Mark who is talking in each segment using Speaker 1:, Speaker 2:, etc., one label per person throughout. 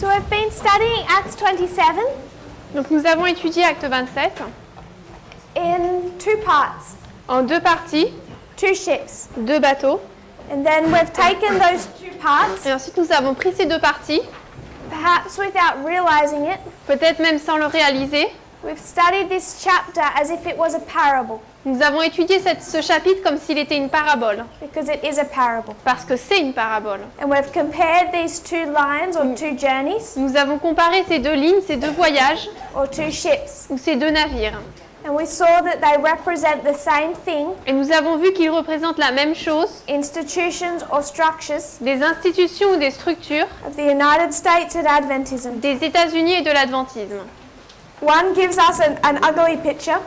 Speaker 1: So I've been studying Acts 27
Speaker 2: Donc nous avons étudié Acte 27
Speaker 1: in two parts,
Speaker 2: en deux parties,
Speaker 1: two ships.
Speaker 2: deux bateaux.
Speaker 1: And then we've taken those two parts,
Speaker 2: Et ensuite nous avons pris ces deux parties,
Speaker 1: perhaps without realizing it,
Speaker 2: peut-être même sans le réaliser.
Speaker 1: we've studied this chapter as if it was a parable,
Speaker 2: Nous avons étudié ce chapitre comme s'il était une parabole,
Speaker 1: because it is a parable.
Speaker 2: parce que c'est une parabole.
Speaker 1: And we've compared these two lines or two journeys
Speaker 2: Nous avons comparé ces deux lignes, ces deux voyages,
Speaker 1: or two ships.
Speaker 2: ou ces deux navires.
Speaker 1: And we saw that they represent the same thing,
Speaker 2: Et nous avons vu qu'ils représentent la même chose,
Speaker 1: institutions or structures
Speaker 2: des institutions ou des structures
Speaker 1: of the United States and Adventism.
Speaker 2: des États-Unis et de l'adventisme.
Speaker 1: One gives us an ugly picture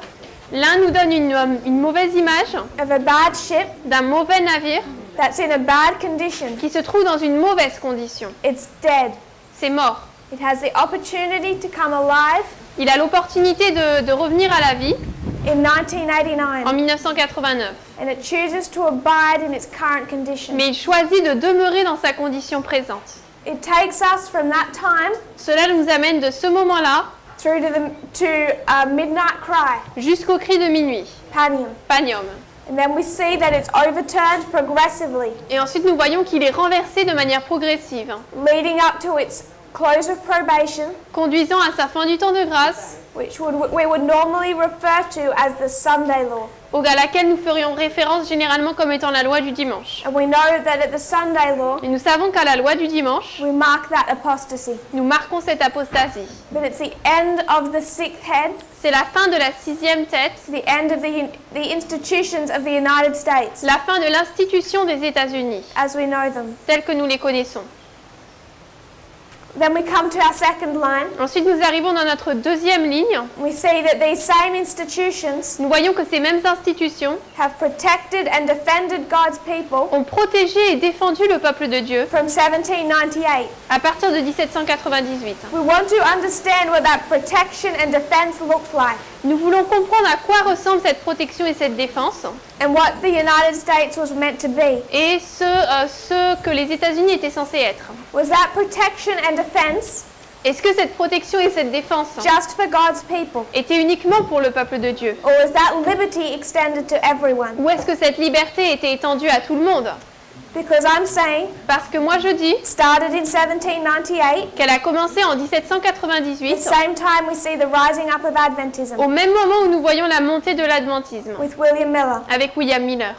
Speaker 2: L'un nous donne une mauvaise image
Speaker 1: of a bad ship
Speaker 2: d'un mauvais navire
Speaker 1: that's in a bad condition.
Speaker 2: qui se trouve dans une mauvaise condition.
Speaker 1: It's dead.
Speaker 2: C'est mort.
Speaker 1: It has the opportunity to come alive
Speaker 2: Il a l'opportunité de revenir à la vie
Speaker 1: in
Speaker 2: en
Speaker 1: 1989,
Speaker 2: 1989.
Speaker 1: and it chooses to abide in its current condition.
Speaker 2: Mais il choisit de demeurer dans sa condition présente.
Speaker 1: It takes us from that time
Speaker 2: Cela nous amène de ce moment-là
Speaker 1: through to midnight cry,
Speaker 2: jusqu'au cri de minuit,
Speaker 1: panium.
Speaker 2: Panium.
Speaker 1: And then we see that it's overturned progressively,
Speaker 2: Et ensuite nous voyons qu'il est renversé de manière progressive,
Speaker 1: leading up to its close of probation,
Speaker 2: conduisant à sa fin du temps de grâce,
Speaker 1: which we would normally refer to as the Sunday law.
Speaker 2: à laquelle nous ferions référence généralement comme étant la loi du dimanche.
Speaker 1: And we know that at the Sunday law,
Speaker 2: Et nous savons qu'à la loi du dimanche,
Speaker 1: we mark that apostasy.
Speaker 2: nous marquons cette apostasie.
Speaker 1: But it's the end of the sixth head,
Speaker 2: C'est la fin de la sixième tête,
Speaker 1: the end of the institutions of the United States
Speaker 2: la fin de l'institution des États-Unis,
Speaker 1: as we know them.
Speaker 2: telles que nous les connaissons.
Speaker 1: Then we come to our second line.
Speaker 2: Ensuite, nous arrivons dans notre deuxième ligne.
Speaker 1: We see that these same institutions
Speaker 2: Nous voyons que ces mêmes institutions
Speaker 1: have protected and defended God's people
Speaker 2: ont protégé et défendu le peuple de Dieu
Speaker 1: from 1798.
Speaker 2: à partir de 1798.
Speaker 1: We want to understand what that protection and defense looked like,
Speaker 2: Nous voulons comprendre à quoi ressemble cette protection et cette défense
Speaker 1: and what the United States was meant to be.
Speaker 2: et ce que les États-Unis étaient censés être.
Speaker 1: Was that protection and defense
Speaker 2: Est-ce que cette protection et cette défense
Speaker 1: just for God's people?
Speaker 2: étaient uniquement pour le peuple de Dieu?
Speaker 1: Or was that liberty extended to everyone?
Speaker 2: Ou est-ce que cette liberté était étendue à tout le monde?
Speaker 1: Because I'm saying,
Speaker 2: Parce que moi je dis
Speaker 1: started in 1798,
Speaker 2: qu'elle a commencé en
Speaker 1: at the
Speaker 2: 1798,
Speaker 1: same time we see the rising up of Adventism
Speaker 2: au même moment où nous voyons la montée de l'adventisme,
Speaker 1: with William Miller.
Speaker 2: avec William Miller.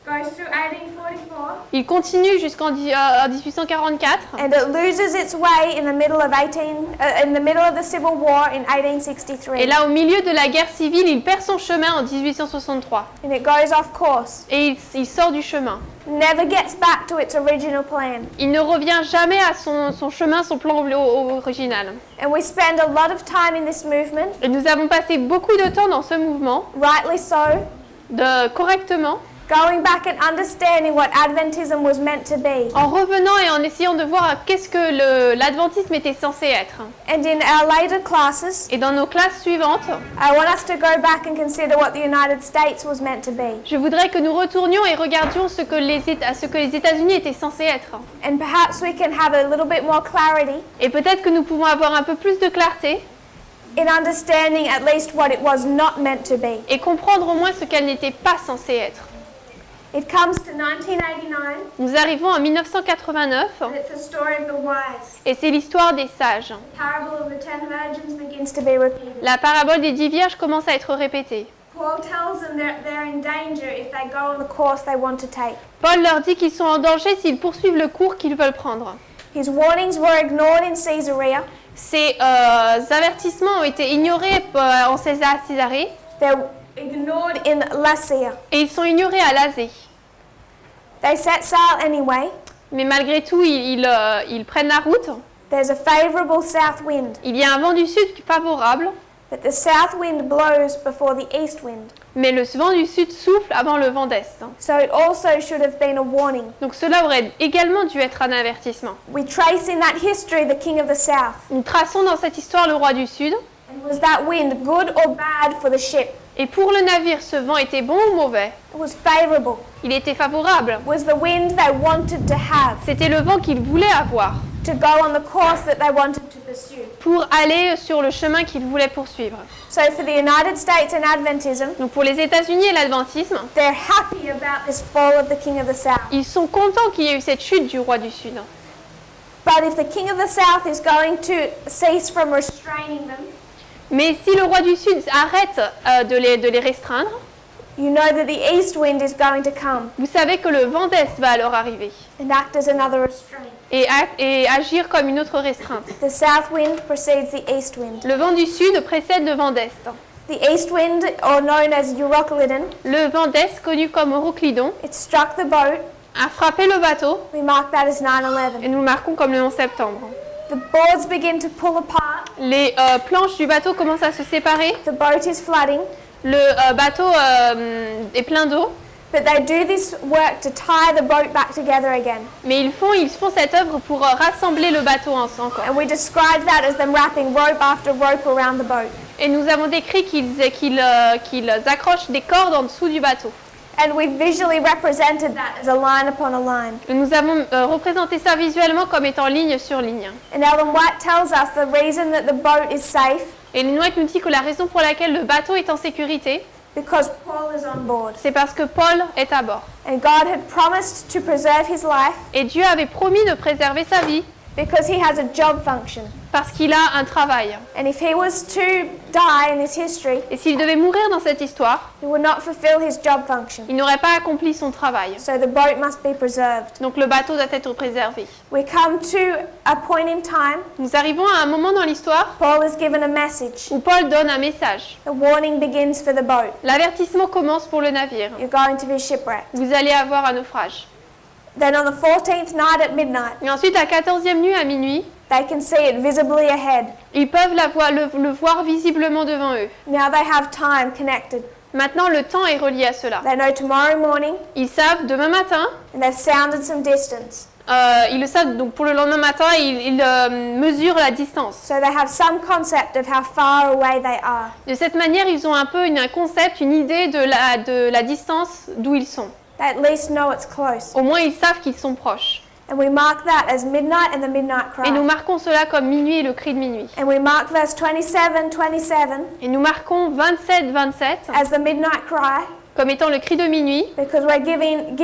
Speaker 1: Goes through 1844
Speaker 2: Il continue jusqu'en 1844
Speaker 1: and it loses its way in the middle of the Civil War in 1863.
Speaker 2: et là au milieu de la guerre civile, il perd son chemin en 1863
Speaker 1: And it goes off course.
Speaker 2: et il sort du chemin.
Speaker 1: Never gets back to its original plan.
Speaker 2: Il ne revient jamais à son chemin, son plan original.
Speaker 1: And we spend a lot of time in this movement,
Speaker 2: Et nous avons passé beaucoup de temps dans ce mouvement,
Speaker 1: rightly so,
Speaker 2: correctement,
Speaker 1: going back and understanding what Adventism was meant to be.
Speaker 2: en revenant et en essayant de voir qu'est-ce que l'adventisme était censé être.
Speaker 1: And in our later classes,
Speaker 2: Et dans nos classes suivantes,
Speaker 1: I want us to go back and consider what the United States was meant to be.
Speaker 2: je voudrais que nous retournions et regardions ce que les États-Unis étaient censés être.
Speaker 1: And perhaps we can have a little bit more clarity
Speaker 2: Et peut-être que nous pouvons avoir un peu plus de clarté
Speaker 1: in understanding at least what it was not meant to be.
Speaker 2: et comprendre au moins ce qu'elle n'était pas censée être.
Speaker 1: It comes to 1989,
Speaker 2: Nous arrivons en 1989
Speaker 1: and it's the story of the wise.
Speaker 2: et c'est l'histoire des sages.
Speaker 1: The parable of the 10 virgins begins to be repeated.
Speaker 2: La parabole des 10 vierges commence à être répétée.
Speaker 1: Paul tells them that they're in danger if they go on the course they want to take.
Speaker 2: Paul leur dit qu'ils sont en danger s'ils poursuivent le cours qu'ils veulent prendre.
Speaker 1: His warnings were ignored in Caesarea.
Speaker 2: Ces avertissements ont été ignorés en Césarée
Speaker 1: They're ignored in Lasea.
Speaker 2: et ils sont ignorés à Lasée.
Speaker 1: They set sail anyway.
Speaker 2: Mais malgré tout, ils prennent la route.
Speaker 1: There's a favorable south wind,
Speaker 2: Il y a un vent du sud favorable,
Speaker 1: but the south wind blows before the east wind.
Speaker 2: mais le vent du sud souffle avant le vent d'est.
Speaker 1: So it also should have been a warning.
Speaker 2: Donc cela aurait également dû être un avertissement.
Speaker 1: We trace in that history the king of the south.
Speaker 2: Nous traçons dans cette histoire le roi du sud.
Speaker 1: And was that wind good or bad for the ship?
Speaker 2: Et pour le navire, ce vent était bon ou mauvais?
Speaker 1: It was favorable.
Speaker 2: Il était favorable.
Speaker 1: It was the wind they wanted to have.
Speaker 2: C'était le vent qu'il voulait avoir.
Speaker 1: to go on the course that they wanted to pursue.
Speaker 2: pour aller sur le chemin qu'ils voulaient poursuivre.
Speaker 1: So for the United States and Adventism,
Speaker 2: Donc pour les États-Unis et l'adventisme,
Speaker 1: they're happy about this fall of the King of the South.
Speaker 2: ils sont contents qu'il y ait eu cette chute du roi du Sud.
Speaker 1: But if the King of the South is going to cease from restraining them,
Speaker 2: Mais si le roi du Sud arrête de les restreindre,
Speaker 1: you know that the east wind is going to come
Speaker 2: vous savez que le vent d'Est va alors arriver
Speaker 1: and act as another restraint.
Speaker 2: et agir comme une autre restreinte.
Speaker 1: The south wind precedes the east wind.
Speaker 2: Le vent du Sud précède le vent d'Est.
Speaker 1: The east wind, or known as Euroclydon,
Speaker 2: Le vent d'Est, connu comme Euroclydon,
Speaker 1: it struck the boat.
Speaker 2: a frappé le bateau
Speaker 1: We mark that as
Speaker 2: et
Speaker 1: 9/11.
Speaker 2: nous le marquons comme le 11 septembre.
Speaker 1: The boards begin to pull apart.
Speaker 2: Les planches du bateau commencent à se séparer.
Speaker 1: The boat is flooding.
Speaker 2: Le bateau est plein d'eau,
Speaker 1: But they do this work to tie the boat back together again.
Speaker 2: mais ils font cette œuvre pour rassembler le bateau encore.
Speaker 1: And we describe that as them wrapping rope after rope around the boat.
Speaker 2: Et nous avons décrit qu'ils accrochent des cordes en dessous du bateau.
Speaker 1: And we visually represented that as a line upon a line.
Speaker 2: Et nous avons représenté ça visuellement comme étant ligne sur ligne.
Speaker 1: And Ellen White tells us the reason that the boat is safe
Speaker 2: Et Ellen White nous dit que la raison pour laquelle le bateau est en sécurité,
Speaker 1: because Paul is on board.
Speaker 2: c'est parce que Paul est à bord.
Speaker 1: And God had promised to preserve his life
Speaker 2: Et Dieu avait promis de préserver sa vie
Speaker 1: because he has a job function.
Speaker 2: parce qu'il a un travail.
Speaker 1: And if he was to die in this history,
Speaker 2: Et s'il devait mourir dans cette histoire,
Speaker 1: he would not fulfill his job function.
Speaker 2: il n'aurait pas accompli son travail.
Speaker 1: So the boat must be preserved.
Speaker 2: Donc le bateau doit être préservé.
Speaker 1: We come to a point in time.
Speaker 2: Nous arrivons à un moment dans l'histoire
Speaker 1: Paul is given a message.
Speaker 2: où Paul donne un message.
Speaker 1: The warning begins for the boat.
Speaker 2: L'avertissement commence pour le navire.
Speaker 1: You're going to be shipwrecked.
Speaker 2: Vous allez avoir un naufrage.
Speaker 1: Then on the 14th night at midnight,
Speaker 2: Et ensuite, la 14e nuit à minuit,
Speaker 1: they can see it visibly ahead.
Speaker 2: ils peuvent le voir visiblement devant eux.
Speaker 1: Now they have time connected.
Speaker 2: Maintenant, le temps est relié à cela.
Speaker 1: They know tomorrow morning,
Speaker 2: Ils savent demain matin,
Speaker 1: and they've sounded some distance.
Speaker 2: ils le savent, donc pour le lendemain matin, ils mesurent la distance.
Speaker 1: So they have some concept of how far away they are.
Speaker 2: De cette manière, ils ont un peu un concept, une idée de la distance d'où ils sont.
Speaker 1: They at least know it's close.
Speaker 2: Au moins, ils savent qu'ils sont proches.
Speaker 1: And we mark that as midnight and the midnight
Speaker 2: Et nous
Speaker 1: cry.
Speaker 2: marquons cela comme minuit et le cri de minuit.
Speaker 1: And we mark verse 27
Speaker 2: Et nous marquons 27
Speaker 1: as the midnight cry
Speaker 2: comme étant le cri de minuit,
Speaker 1: because we're given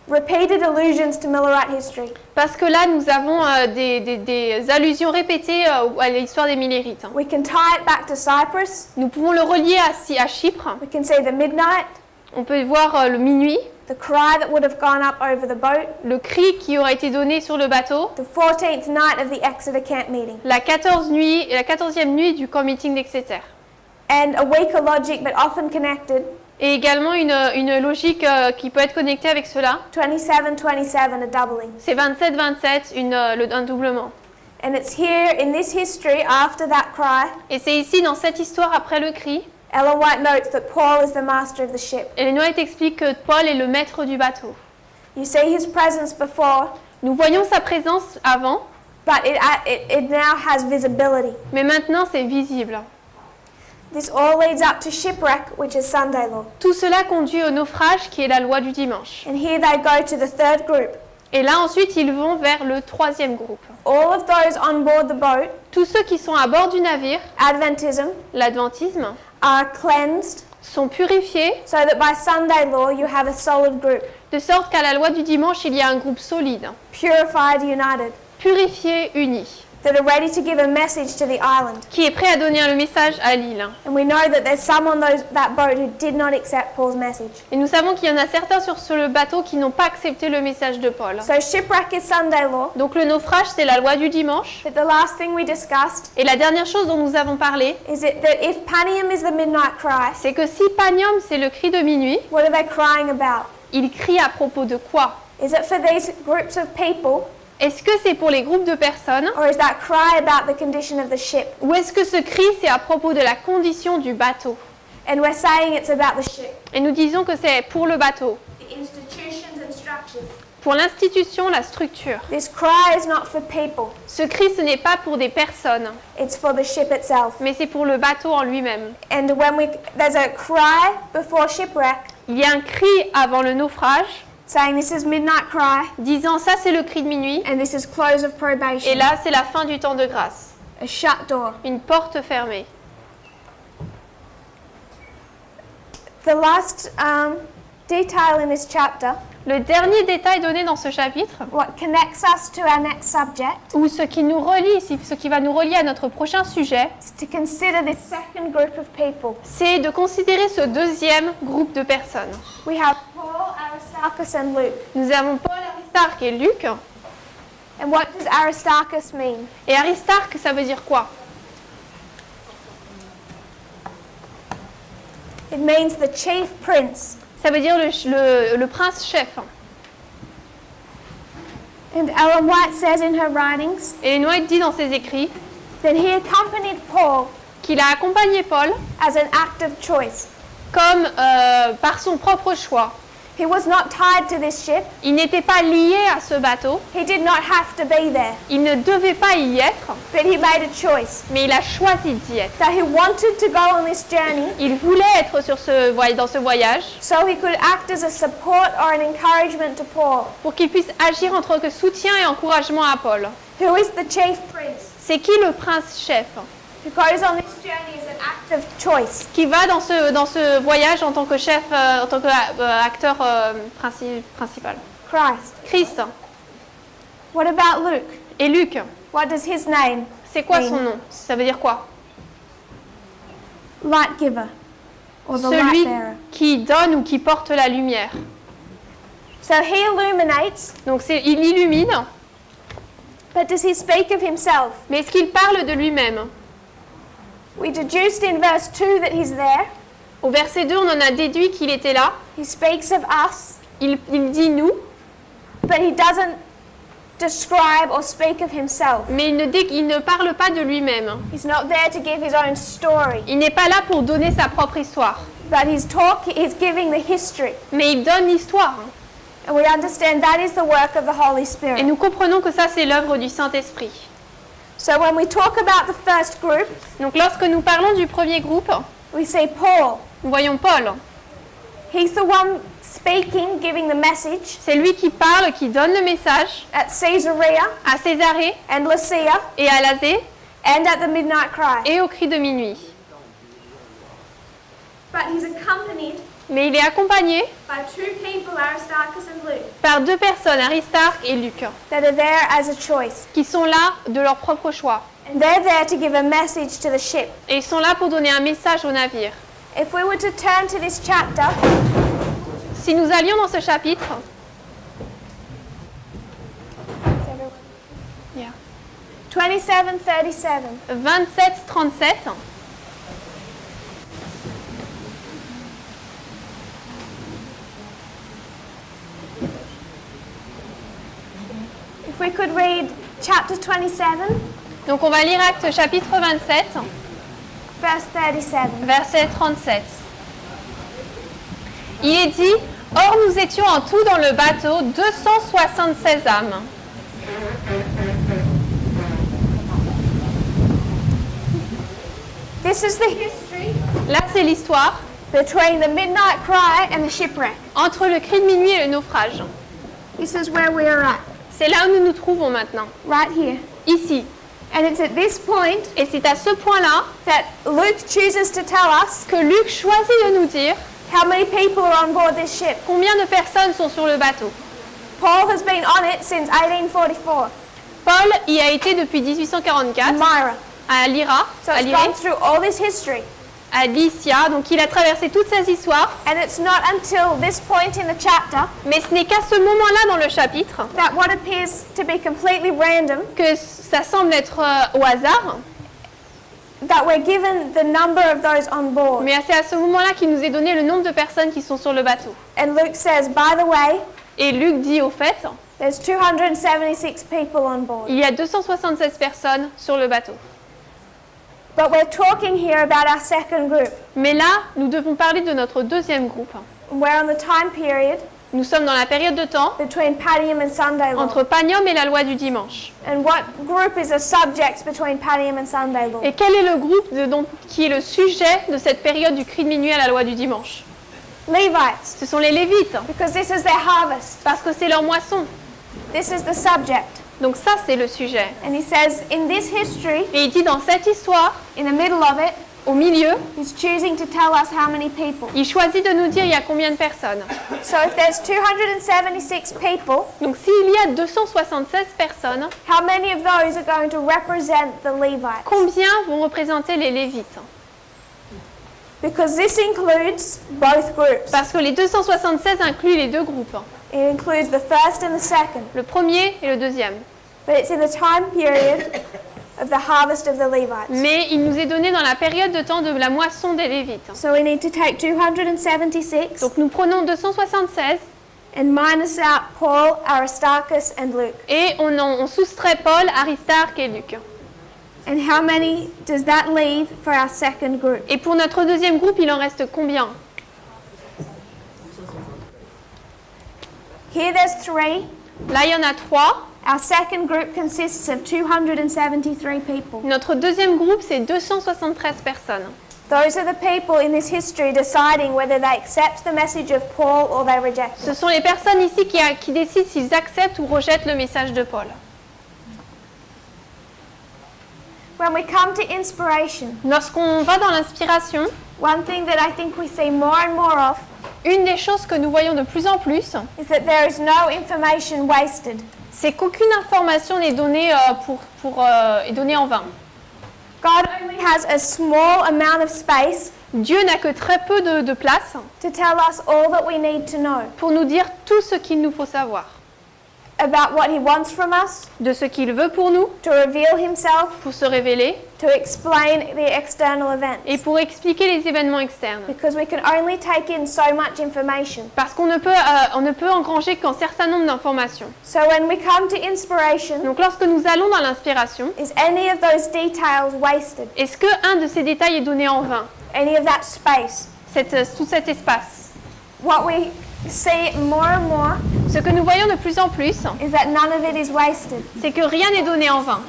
Speaker 1: repeated allusions to Millerite history.
Speaker 2: parce que là, nous avons des allusions répétées à l'histoire des Millérites.
Speaker 1: We can tie it back to Cyprus.
Speaker 2: Nous pouvons le relier à Chypre.
Speaker 1: We can see the midnight,
Speaker 2: On peut voir le minuit,
Speaker 1: the cry that would have gone up over the boat,
Speaker 2: le cri qui aurait été donné sur le bateau,
Speaker 1: the 14th night of the Exeter camp meeting.
Speaker 2: la 14e nuit du camp meeting d'Exeter.
Speaker 1: And a weaker logic but often connected,
Speaker 2: Et également une logique qui peut être connectée avec cela.
Speaker 1: 27 a doubling.
Speaker 2: C'est 27, un doublement.
Speaker 1: And it's here in this history after that cry,
Speaker 2: Et c'est ici, dans cette histoire, après le cri,
Speaker 1: Ellen White notes that Paul is the master of the ship.
Speaker 2: Ellen White explique que Paul est le maître du bateau.
Speaker 1: You see his presence before,
Speaker 2: Nous voyons sa présence avant,
Speaker 1: but it now has visibility.
Speaker 2: mais maintenant c'est visible.
Speaker 1: This all leads up to shipwreck, which is Sunday law.
Speaker 2: Tout cela conduit au naufrage qui est la loi du dimanche.
Speaker 1: And here they go to the third group.
Speaker 2: Et là ensuite ils vont vers le troisième groupe.
Speaker 1: All of those on board the boat,
Speaker 2: Tous ceux qui sont à bord du navire,
Speaker 1: Adventism,
Speaker 2: l'adventisme,
Speaker 1: are cleansed
Speaker 2: sont purifiés
Speaker 1: so that by Sunday law you have a solid group,
Speaker 2: de sorte qu'à la loi du dimanche il y a un groupe solide,
Speaker 1: purified, united,
Speaker 2: purifié, uni,
Speaker 1: that are ready to give a message to the island.
Speaker 2: qui est prêt à donner le message à l'île.
Speaker 1: And we know that there's some on that boat who did not accept Paul's message.
Speaker 2: Et nous savons qu'il y en a certains sur le bateau qui n'ont pas accepté le message de Paul.
Speaker 1: So shipwreck is Sunday law.
Speaker 2: Donc le naufrage c'est la loi du dimanche.
Speaker 1: But the last thing we discussed
Speaker 2: Et la dernière chose dont nous avons parlé,
Speaker 1: is that if Panium is the midnight cry,
Speaker 2: c'est que si Panium c'est le cri de minuit,
Speaker 1: what are they crying about?
Speaker 2: il crie à propos de quoi?
Speaker 1: Is it for these groups of people,
Speaker 2: Est-ce que c'est pour les groupes de personnes
Speaker 1: or is that cry about the condition of the ship?
Speaker 2: ou est-ce que ce cri c'est à propos de la condition du bateau?
Speaker 1: And we're saying it's about the ship,
Speaker 2: Et nous disons que c'est pour le bateau,
Speaker 1: the institutions and structures.
Speaker 2: pour l'institution, la structure.
Speaker 1: This cry is not for people,
Speaker 2: Ce cri ce n'est pas pour des personnes,
Speaker 1: it's for the ship itself.
Speaker 2: mais c'est pour le bateau en lui-même.
Speaker 1: And when there's a cry before shipwreck,
Speaker 2: Il y a un cri avant le naufrage,
Speaker 1: saying this is midnight cry
Speaker 2: disant ça c'est le cri de minuit,
Speaker 1: and this is close of
Speaker 2: et
Speaker 1: probation,
Speaker 2: là c'est la fin du temps de grâce,
Speaker 1: a shut door.
Speaker 2: une porte fermée.
Speaker 1: The last detail in this chapter,
Speaker 2: Le dernier détail donné dans ce chapitre,
Speaker 1: what connects us to our next subject,
Speaker 2: ou ce qui nous relie, ce qui va nous relier à notre prochain sujet,
Speaker 1: is to consider this second group of people.
Speaker 2: c'est de considérer ce deuxième groupe de personnes.
Speaker 1: We have Paul, Aristarchus, and Luke.
Speaker 2: Nous avons Paul, Aristarque et Luc.
Speaker 1: And what does Aristarchus mean?
Speaker 2: Et Aristarque, ça veut dire quoi?
Speaker 1: It means the chief prince.
Speaker 2: Ça veut dire le prince chef.
Speaker 1: And Ellen White says in her writings
Speaker 2: Et White dit dans ses écrits
Speaker 1: that he accompanied Paul
Speaker 2: qu'il a accompagné Paul
Speaker 1: as an act of choice.
Speaker 2: comme par son propre choix.
Speaker 1: He was not tied to this ship.
Speaker 2: Il n'était pas lié à ce bateau,
Speaker 1: He did not have to be there.
Speaker 2: il ne devait pas y être,
Speaker 1: But he made a choice
Speaker 2: mais il a choisi d'y être.
Speaker 1: that he wanted to go on this journey
Speaker 2: Il voulait être dans ce voyage
Speaker 1: so he could act as a support or an encouragement to Paul,
Speaker 2: pour qu'il puisse agir en tant que soutien et encouragement à Paul.
Speaker 1: who is the chief prince,
Speaker 2: C'est qui le prince chef
Speaker 1: who goes on this journey as an act of choice.
Speaker 2: qui va dans ce voyage en tant que chef, en tant qu'acteur principal?
Speaker 1: Christ.
Speaker 2: Christ.
Speaker 1: What about Luke?
Speaker 2: Et Luc,
Speaker 1: What does his name
Speaker 2: c'est quoi
Speaker 1: mean?
Speaker 2: son nom? Ça veut dire quoi?
Speaker 1: Light giver, or the
Speaker 2: Celui
Speaker 1: light bearer.
Speaker 2: qui donne ou qui porte la lumière.
Speaker 1: So he illuminates,
Speaker 2: Donc il illumine,
Speaker 1: but does he speak of himself?
Speaker 2: mais est-ce qu'il parle de lui-même?
Speaker 1: We deduced in verse 2 that he's there.
Speaker 2: Au verset 2, on en a déduit qu'il était là.
Speaker 1: He speaks of us,
Speaker 2: Il dit nous,
Speaker 1: but he doesn't describe or speak of himself.
Speaker 2: mais il ne parle pas de lui-même.
Speaker 1: He's not there to give his own story,
Speaker 2: Il n'est pas là pour donner sa propre histoire,
Speaker 1: but he's giving the history.
Speaker 2: mais il donne l'histoire.
Speaker 1: And we understand that is the work of the Holy
Speaker 2: Et
Speaker 1: Spirit.
Speaker 2: nous comprenons que ça, c'est l'œuvre du Saint-Esprit.
Speaker 1: So when we talk about the first group,
Speaker 2: Donc lorsque nous parlons du premier groupe,
Speaker 1: we say Paul.
Speaker 2: nous voyons Paul.
Speaker 1: He's the one speaking, giving the message
Speaker 2: C'est lui qui parle, qui donne le message
Speaker 1: at Caesarea
Speaker 2: à Césarée
Speaker 1: and Lycia
Speaker 2: et à Lazée
Speaker 1: and at the midnight cry.
Speaker 2: et au cri de minuit.
Speaker 1: But he's accompanied
Speaker 2: Mais il est accompagné
Speaker 1: by two people, Aristarchus and Luke,
Speaker 2: par deux personnes, Aristarque et Luc,
Speaker 1: that are there as a choice.
Speaker 2: qui sont là de leur propre choix.
Speaker 1: And they're there to give a message to the ship.
Speaker 2: Et ils sont là pour donner un message au navire.
Speaker 1: If we were to turn to this chapter,
Speaker 2: Si nous allions dans ce chapitre,
Speaker 1: 27:37,
Speaker 2: 27-37,
Speaker 1: if we could read chapter 27,
Speaker 2: donc on va lire Actes chapitre 27,
Speaker 1: verse 37.
Speaker 2: verset 37. Il est dit, « Or nous étions en tout dans le bateau 276 âmes. »
Speaker 1: This is the history
Speaker 2: Là, c'est l'histoire
Speaker 1: between the midnight cry and the shipwreck.
Speaker 2: entre le cri de minuit et le naufrage.
Speaker 1: This is where we are at,
Speaker 2: C'est là où nous nous trouvons maintenant,
Speaker 1: right here.
Speaker 2: ici.
Speaker 1: And it's at this point
Speaker 2: Et c'est à ce point-là
Speaker 1: that Luke chooses to tell us
Speaker 2: que Luc choisit de nous dire
Speaker 1: how many people are on board this ship.
Speaker 2: combien de personnes sont sur le bateau.
Speaker 1: Paul has been on it since 1844.
Speaker 2: Paul y a été depuis 1844
Speaker 1: Myra.
Speaker 2: à Lyra,
Speaker 1: So
Speaker 2: à
Speaker 1: it's
Speaker 2: Lyrée,
Speaker 1: gone through all this history.
Speaker 2: à Lycia, donc il a traversé toutes ces histoires,
Speaker 1: And it's not until this point in the chapter
Speaker 2: mais ce n'est qu'à ce moment-là dans le chapitre
Speaker 1: that what appears to be completely random,
Speaker 2: que ça semble être au hasard,
Speaker 1: that we're given the number of those on board.
Speaker 2: mais c'est à ce moment-là qu'il nous est donné le nombre de personnes qui sont sur le bateau.
Speaker 1: And Luke says, by the way,
Speaker 2: Et Luc dit au fait,
Speaker 1: there's 276 people on board.
Speaker 2: il y a 276 personnes sur le bateau.
Speaker 1: But we're talking here about our second group.
Speaker 2: Mais là, nous devons parler de notre deuxième groupe.
Speaker 1: We're on the time period
Speaker 2: Nous sommes dans la période de temps
Speaker 1: between Padium and Sunday law.
Speaker 2: entre Panium et la loi du dimanche.
Speaker 1: And what group is the subject between Padium and Sunday law?
Speaker 2: Et quel est le groupe qui est le sujet de cette période du cri de minuit à la loi du dimanche?
Speaker 1: Levites,
Speaker 2: Ce sont les Lévites,
Speaker 1: because this is their harvest.
Speaker 2: parce que c'est leur moisson.
Speaker 1: This is the subject.
Speaker 2: Donc ça, c'est le sujet.
Speaker 1: And he says, in this history,
Speaker 2: Et il dit dans cette histoire,
Speaker 1: in the middle of it,
Speaker 2: au milieu,
Speaker 1: he's choosing to tell us how many people.
Speaker 2: il choisit de nous dire il y a combien de personnes.
Speaker 1: So if there's 276 people,
Speaker 2: Donc s'il y a 276 personnes,
Speaker 1: how many of those are going to represent the Levites?
Speaker 2: combien vont représenter les Lévites?
Speaker 1: Because this includes both groups.
Speaker 2: Parce que les 276 incluent les deux groupes,
Speaker 1: It includes the first and the second.
Speaker 2: le premier et le deuxième.
Speaker 1: But it's in the time period of the harvest of the Levites.
Speaker 2: Mais il nous est donné dans la période de temps de la moisson des Lévites.
Speaker 1: So we need to take 276
Speaker 2: Donc nous prenons 276
Speaker 1: and minus out Paul, Aristarchus, and Luke.
Speaker 2: et on soustrait Paul, Aristarque et Luc.
Speaker 1: And how many does that leave for our second group?
Speaker 2: Et pour notre deuxième groupe, il en reste combien?
Speaker 1: Here there's 3.
Speaker 2: Là, il y en a 3.
Speaker 1: Our second group consists of 273 people.
Speaker 2: Notre deuxième groupe, c'est 273 personnes.
Speaker 1: Those are the people in this history deciding whether they accept the message of Paul or they reject it.
Speaker 2: Ce sont les personnes ici qui décident s'ils acceptent ou rejettent le message de Paul.
Speaker 1: When we come to inspiration,
Speaker 2: Lorsqu'on va dans l'inspiration,
Speaker 1: one thing that I think we see more and more of
Speaker 2: une des choses que nous voyons de plus en plus,
Speaker 1: is that there is no information wasted.
Speaker 2: c'est qu'aucune information n'est donnée, est donnée en vain.
Speaker 1: God only has a small amount of space
Speaker 2: Dieu n'a que très peu de place
Speaker 1: to tell us all that we need to know
Speaker 2: pour nous dire tout ce qu'il nous faut savoir,
Speaker 1: about what He wants from us,
Speaker 2: de ce qu'il veut pour nous,
Speaker 1: to reveal Himself,
Speaker 2: pour se révéler
Speaker 1: to explain the external
Speaker 2: et
Speaker 1: events.
Speaker 2: pour expliquer les événements externes.
Speaker 1: Because we can only take in so much information.
Speaker 2: Parce qu'on ne peut engranger qu'un certain nombre d'informations.
Speaker 1: So when we come to inspiration,
Speaker 2: Donc lorsque nous allons dans l'inspiration,
Speaker 1: is any of those details wasted?
Speaker 2: est-ce qu'un de ces détails est donné en vain,
Speaker 1: Any of that space?
Speaker 2: tout cet espace?
Speaker 1: What we see more and more
Speaker 2: Ce que nous voyons de plus en plus,
Speaker 1: is that none of it is wasted.
Speaker 2: c'est que rien n'est donné en vain.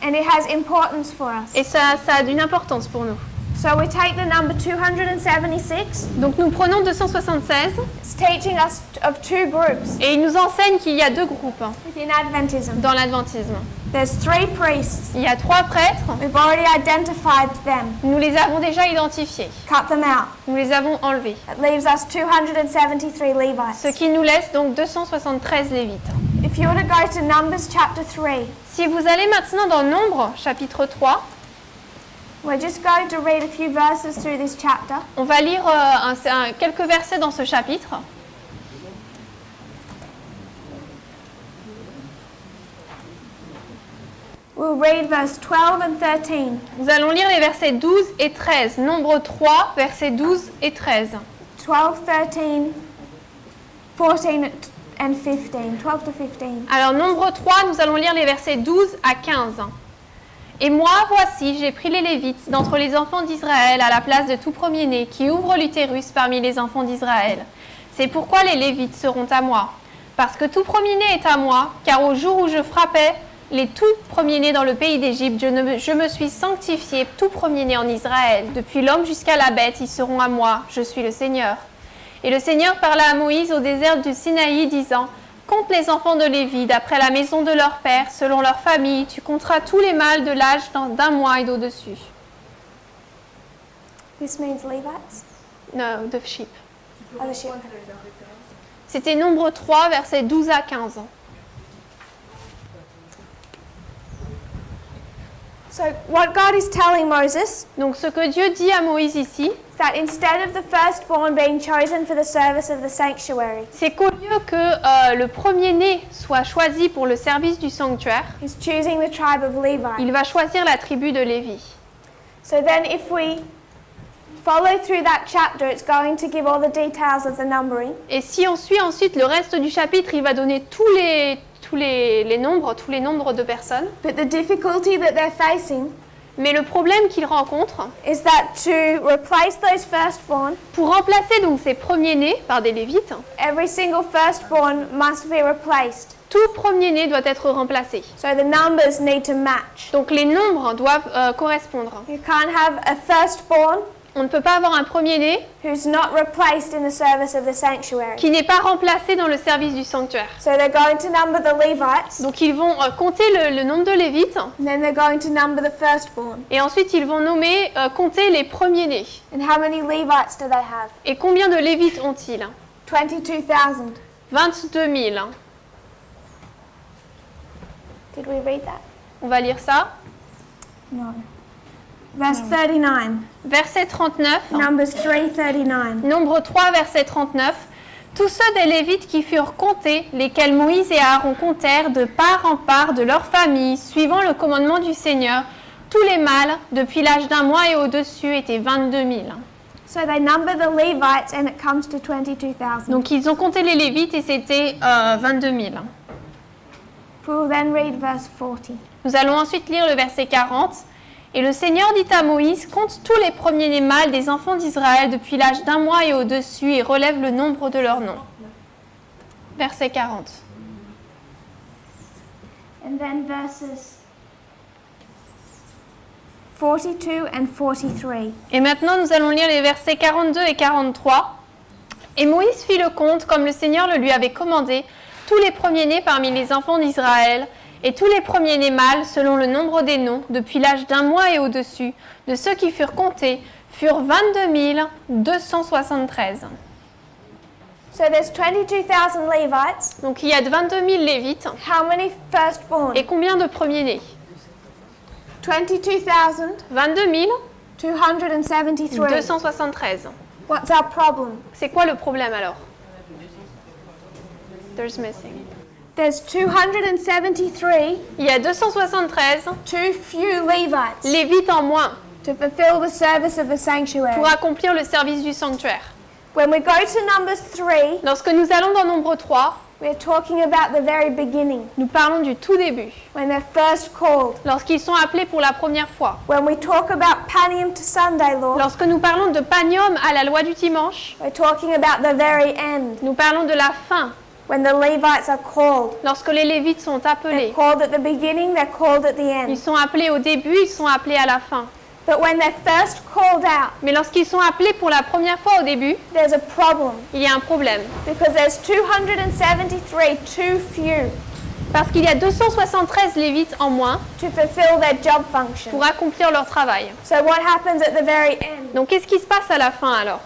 Speaker 1: And it has importance for us.
Speaker 2: Et ça a d'une importance pour nous.
Speaker 1: So we take the number 276.
Speaker 2: Donc nous prenons 276
Speaker 1: It's teaching us of two groups
Speaker 2: et il nous enseigne qu'il y a deux groupes
Speaker 1: within Adventism.
Speaker 2: dans l'adventisme.
Speaker 1: There's 3 priests.
Speaker 2: Il y a 3 prêtres,
Speaker 1: We've already identified them,
Speaker 2: nous les avons déjà identifiés,
Speaker 1: cut them out.
Speaker 2: nous les avons enlevés.
Speaker 1: That leaves us 273 Levites.
Speaker 2: Ce qui nous laisse donc 273 Lévites.
Speaker 1: If you were to go to Numbers chapter 3,
Speaker 2: Si vous allez maintenant dans Nombre, chapitre 3,
Speaker 1: we're just going to read a few verses through this chapter.
Speaker 2: on va lire quelques versets dans ce chapitre.
Speaker 1: We'll read verse 12 and 13.
Speaker 2: Nous allons lire les versets 12 et 13. Nombre 3, versets 12 et 13.
Speaker 1: 12, 13, 14 and 15. 12 to 15.
Speaker 2: Alors, Nombre 3, nous allons lire les versets 12 à 15. Et moi, voici, j'ai pris les Lévites d'entre les enfants d'Israël à la place de tout premier-né qui ouvre l'utérus parmi les enfants d'Israël. C'est pourquoi les Lévites seront à moi. Parce que tout premier-né est à moi, car au jour où je frappais les tout premiers-nés dans le pays d'Égypte, je me suis sanctifié tout premier-né en Israël. Depuis l'homme jusqu'à la bête, ils seront à moi. Je suis le Seigneur. Et le Seigneur parla à Moïse au désert du Sinaï, disant « Compte les enfants de Lévi d'après la maison de leur père, selon leur famille. Tu compteras tous les mâles de l'âge d'un mois et d'au-dessus. »
Speaker 1: This means Levites.
Speaker 2: No, the sheep.
Speaker 1: Oh, the sheep.
Speaker 2: C'était Nombre 3, versets 12 à 15.
Speaker 1: So what God is telling Moses
Speaker 2: Donc ce que Dieu dit à Moïse ici,
Speaker 1: is that instead of the firstborn being chosen for the service of the sanctuary,
Speaker 2: c'est qu'au lieu que le premier-né soit choisi pour le service du sanctuaire,
Speaker 1: He's choosing the tribe of Levi.
Speaker 2: il va choisir la tribu de Lévi.
Speaker 1: So then if we follow through that chapter, it's going to give all the details of the numbering.
Speaker 2: Et si on suit ensuite le reste du chapitre, il va donner tous les nombres de personnes.
Speaker 1: But the difficulty that they're facing
Speaker 2: Mais le problème qu'ils rencontrent,
Speaker 1: is that to replace those firstborn,
Speaker 2: pour remplacer donc ces premiers-nés par des Lévites,
Speaker 1: every single firstborn must be replaced.
Speaker 2: tout premier-né doit être remplacé.
Speaker 1: So the numbers need to match.
Speaker 2: Donc les nombres doivent correspondre.
Speaker 1: You can't have a firstborn
Speaker 2: On ne peut pas avoir un premier-né
Speaker 1: who's not replaced in the service of the sanctuary.
Speaker 2: qui n'est pas remplacé dans le service du sanctuaire.
Speaker 1: So they're going to number the Levites,
Speaker 2: Donc ils vont compter le nombre de Lévites
Speaker 1: and then they're going to number the firstborn.
Speaker 2: et ensuite ils vont compter les premiers-nés.
Speaker 1: And how many Levites do they have?
Speaker 2: Et combien de Lévites ont-ils?
Speaker 1: 22,000.
Speaker 2: 22 000.
Speaker 1: Did we read that?
Speaker 2: On va lire ça.
Speaker 1: No. Verse 39.
Speaker 2: Verset 39.
Speaker 1: Numbers 3:39.
Speaker 2: Nombre 3, verset 39. Tous ceux des Lévites qui furent comptés, lesquels Moïse et Aaron comptèrent de part en part de leur famille, suivant le commandement du Seigneur, tous les mâles, depuis l'âge d'un mois et au-dessus, étaient 22 000.
Speaker 1: So they number the Levites and it comes to 22,000.
Speaker 2: Donc ils ont compté les Lévites et c'était 22 000.
Speaker 1: We'll then read verse 40.
Speaker 2: Nous allons ensuite lire le verset 40. Et le Seigneur dit à Moïse, compte tous les premiers-nés mâles des enfants d'Israël depuis l'âge d'un mois et au-dessus et relève le nombre de leurs noms. Verset 40.
Speaker 1: And then verses 42 and 43.
Speaker 2: Et maintenant, nous allons lire les versets 42 et 43. Et Moïse fit le compte, comme le Seigneur le lui avait commandé, tous les premiers-nés parmi les enfants d'Israël, et tous les premiers-nés mâles, selon le nombre des noms, depuis l'âge d'un mois et au-dessus, de ceux qui furent comptés, furent 22 273.
Speaker 1: So there's 22,000 Levites.
Speaker 2: Donc il y a 22 000 Lévites.
Speaker 1: How many firstborn?
Speaker 2: Et combien de premiers-nés? 22
Speaker 1: 22,273.
Speaker 2: 273.
Speaker 1: What's our problem?
Speaker 2: C'est quoi le problème alors? There's missing.
Speaker 1: There's 273
Speaker 2: Il y a 273
Speaker 1: too few Levites
Speaker 2: Lévites en moins
Speaker 1: to fulfill the service of the sanctuary.
Speaker 2: pour accomplir le service du sanctuaire.
Speaker 1: When we go to Numbers 3,
Speaker 2: Lorsque nous allons dans Nombre 3,
Speaker 1: we're talking about the very beginning,
Speaker 2: nous parlons du tout début,
Speaker 1: when they're first called.
Speaker 2: lorsqu'ils sont appelés pour la première fois.
Speaker 1: When we talk about Panium to Sunday law,
Speaker 2: Lorsque nous parlons de Panium à la loi du dimanche,
Speaker 1: we're talking about the very end,
Speaker 2: nous parlons de la fin,
Speaker 1: when the Levites are called.
Speaker 2: lorsque les Lévites sont
Speaker 1: They're
Speaker 2: appelés.
Speaker 1: called at the beginning, they're called at the
Speaker 2: Ils
Speaker 1: end.
Speaker 2: sont appelés au début, ils sont appelés à la fin.
Speaker 1: But when they're first called out,
Speaker 2: Mais lorsqu'ils sont appelés pour la première fois au début,
Speaker 1: there's a problem,
Speaker 2: il y a un problème.
Speaker 1: because there's 273 too few
Speaker 2: Parce qu'il y a 273 Lévites en moins
Speaker 1: to fulfill their job function.
Speaker 2: pour accomplir leur travail.
Speaker 1: So what happens at the very end?
Speaker 2: Donc qu'est-ce qui se passe à la fin alors?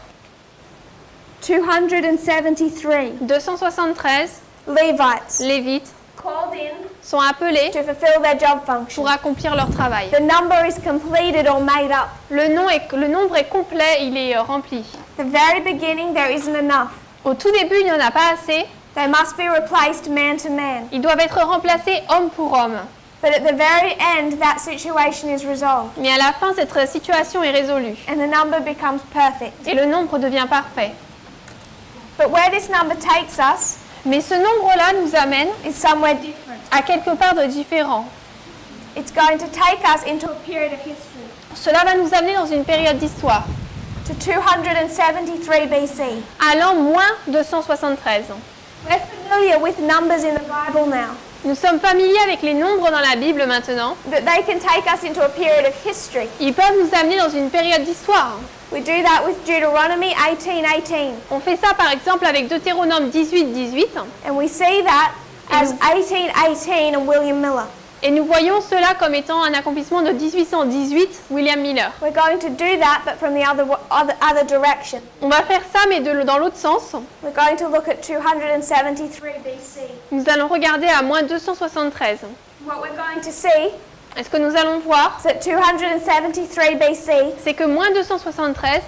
Speaker 1: 273
Speaker 2: 273
Speaker 1: Levites
Speaker 2: Lévites
Speaker 1: called in
Speaker 2: sont appelés
Speaker 1: to fulfill their job function.
Speaker 2: pour accomplir leur travail.
Speaker 1: The number is completed or made up.
Speaker 2: Le nombre est complet, il est rempli.
Speaker 1: The very beginning, there isn't enough.
Speaker 2: Au tout début, il n'y en a pas assez.
Speaker 1: They must be replaced man to man.
Speaker 2: Ils doivent être remplacés homme pour homme.
Speaker 1: But at the very end, that situation is resolved,
Speaker 2: Mais à la fin, cette situation est résolue
Speaker 1: and the number becomes perfect.
Speaker 2: et le nombre devient parfait.
Speaker 1: But where this number takes us
Speaker 2: Mais ce nombre-là nous amène
Speaker 1: is somewhere different.
Speaker 2: à quelque part de différent.
Speaker 1: It's going to take us into a period of history,
Speaker 2: Cela va nous amener dans une période d'histoire,
Speaker 1: to 273 BC.
Speaker 2: allant moins 273.
Speaker 1: We're familiar with numbers in the Bible now,
Speaker 2: Nous sommes familiers avec les nombres dans la Bible maintenant.
Speaker 1: but they can take us into a period of history.
Speaker 2: Ils peuvent nous amener dans une période d'histoire.
Speaker 1: We do that with Deuteronomy 18:18,
Speaker 2: On fait ça par exemple avec Deutéronome 18:18
Speaker 1: and we see that as 18:18 and William Miller.
Speaker 2: et nous voyons cela comme étant un accomplissement de 1818, William Miller.
Speaker 1: We're going to do that, but from the other direction.
Speaker 2: On va faire ça mais dans l'autre sens.
Speaker 1: We're going to look at 273 BC.
Speaker 2: Nous allons regarder à moins 273.
Speaker 1: What we're going to see
Speaker 2: Et ce que nous allons voir,
Speaker 1: is that 273 BC
Speaker 2: c'est que moins 273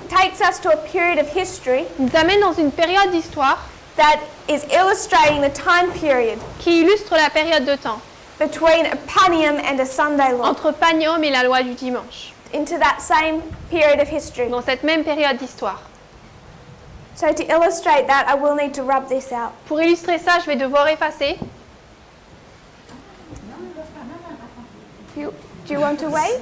Speaker 1: takes us to a period of history
Speaker 2: nous amène dans une période d'histoire
Speaker 1: that is illustrating the time period
Speaker 2: qui illustre la période de temps
Speaker 1: between a Panium and a Sunday law,
Speaker 2: entre Panium et la loi du dimanche,
Speaker 1: into that same period of history.
Speaker 2: dans cette même période d'histoire.
Speaker 1: So to illustrate that, I will need to rub this out.
Speaker 2: Pour illustrer ça, je vais devoir effacer.
Speaker 1: Do you want to wait?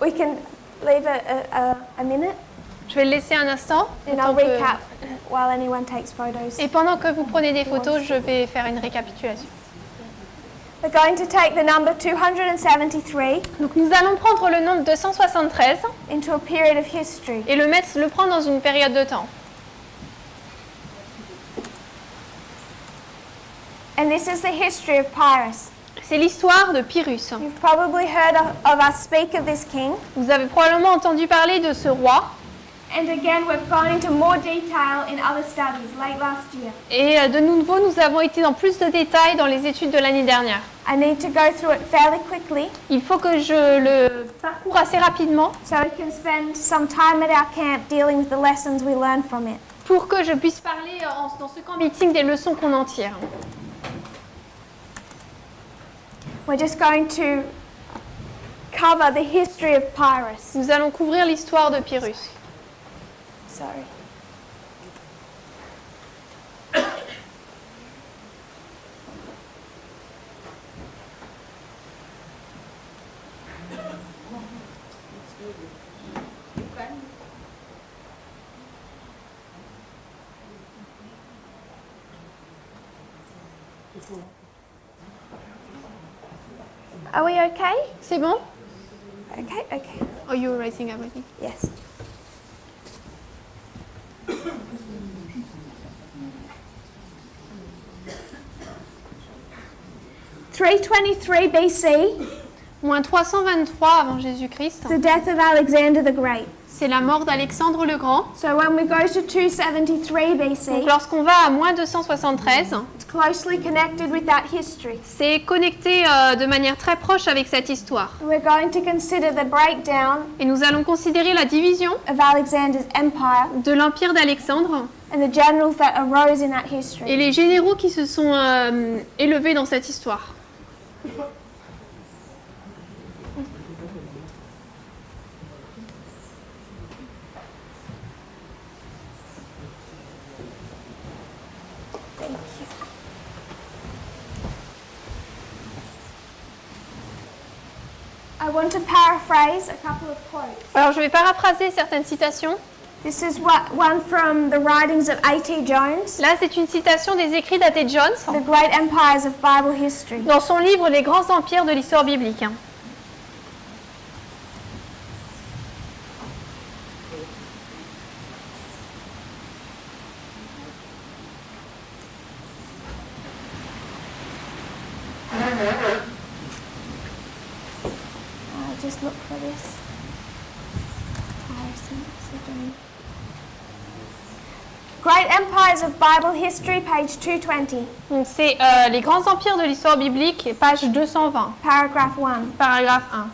Speaker 1: We can leave a minute,
Speaker 2: Je vais le laisser un instant.
Speaker 1: and
Speaker 2: le temps
Speaker 1: I'll
Speaker 2: que-
Speaker 1: recap while anyone takes photos.
Speaker 2: Et pendant que vous prenez des photos, je vais faire une récapitulation.
Speaker 1: We're going to take the number 273
Speaker 2: Donc nous allons prendre le nombre 273
Speaker 1: into a period of history.
Speaker 2: et le prendre dans une période de temps.
Speaker 1: And this is the history of Pyrrhus.
Speaker 2: C'est l'histoire de Pyrrhus.
Speaker 1: You've probably heard of us speak of this king.
Speaker 2: Vous avez probablement entendu parler de ce roi.
Speaker 1: And again, we've gone into more detail in other studies late last year.
Speaker 2: Et de nouveau, nous avons été dans plus de détails dans les études de l'année dernière.
Speaker 1: I need to go through it fairly quickly
Speaker 2: Il faut que je le parcours assez rapidement
Speaker 1: so we can spend some time at our camp dealing with the lessons we learned from it.
Speaker 2: pour que je puisse parler dans ce camp meeting des leçons qu'on en tire.
Speaker 1: We're just going to cover the history of Pyrrhus.
Speaker 2: Nous allons couvrir l'histoire de Pyrrhus.
Speaker 1: Sorry. Are we okay?
Speaker 2: C'est bon?
Speaker 1: Okay, okay.
Speaker 2: Oh, you're writing everything.
Speaker 1: Yes. (323 BC),
Speaker 2: Moins 323 avant Jésus-Christ.
Speaker 1: the death of Alexander the Great.
Speaker 2: C'est la mort d'Alexandre le Grand.
Speaker 1: So when we go to 273
Speaker 2: Donc
Speaker 1: BC,
Speaker 2: lorsqu'on va à moins 273,
Speaker 1: it's closely connected with that history.
Speaker 2: c'est connecté de manière très proche avec cette histoire.
Speaker 1: We're going to consider the breakdown
Speaker 2: Et nous allons considérer la division
Speaker 1: of Alexander's empire
Speaker 2: de l'empire d'Alexandre
Speaker 1: and the generals that arose in that
Speaker 2: et
Speaker 1: history.
Speaker 2: les généraux qui se sont élevés dans cette histoire.
Speaker 1: Thank you. I want to paraphrase a couple of quotes.
Speaker 2: Alors je vais paraphraser certaines citations.
Speaker 1: This is one from the writings of A.T. Jones,
Speaker 2: Là, c'est une citation des écrits d'A.T. Jones
Speaker 1: The Great Empires of Bible History.
Speaker 2: dans son livre Les grands empires de l'histoire biblique.
Speaker 1: Just look for this. Great Empires of Bible History, page 220,
Speaker 2: Donc c'est les grands empires de l'histoire biblique, page 220,
Speaker 1: paragraph 1.
Speaker 2: paragraphe 1.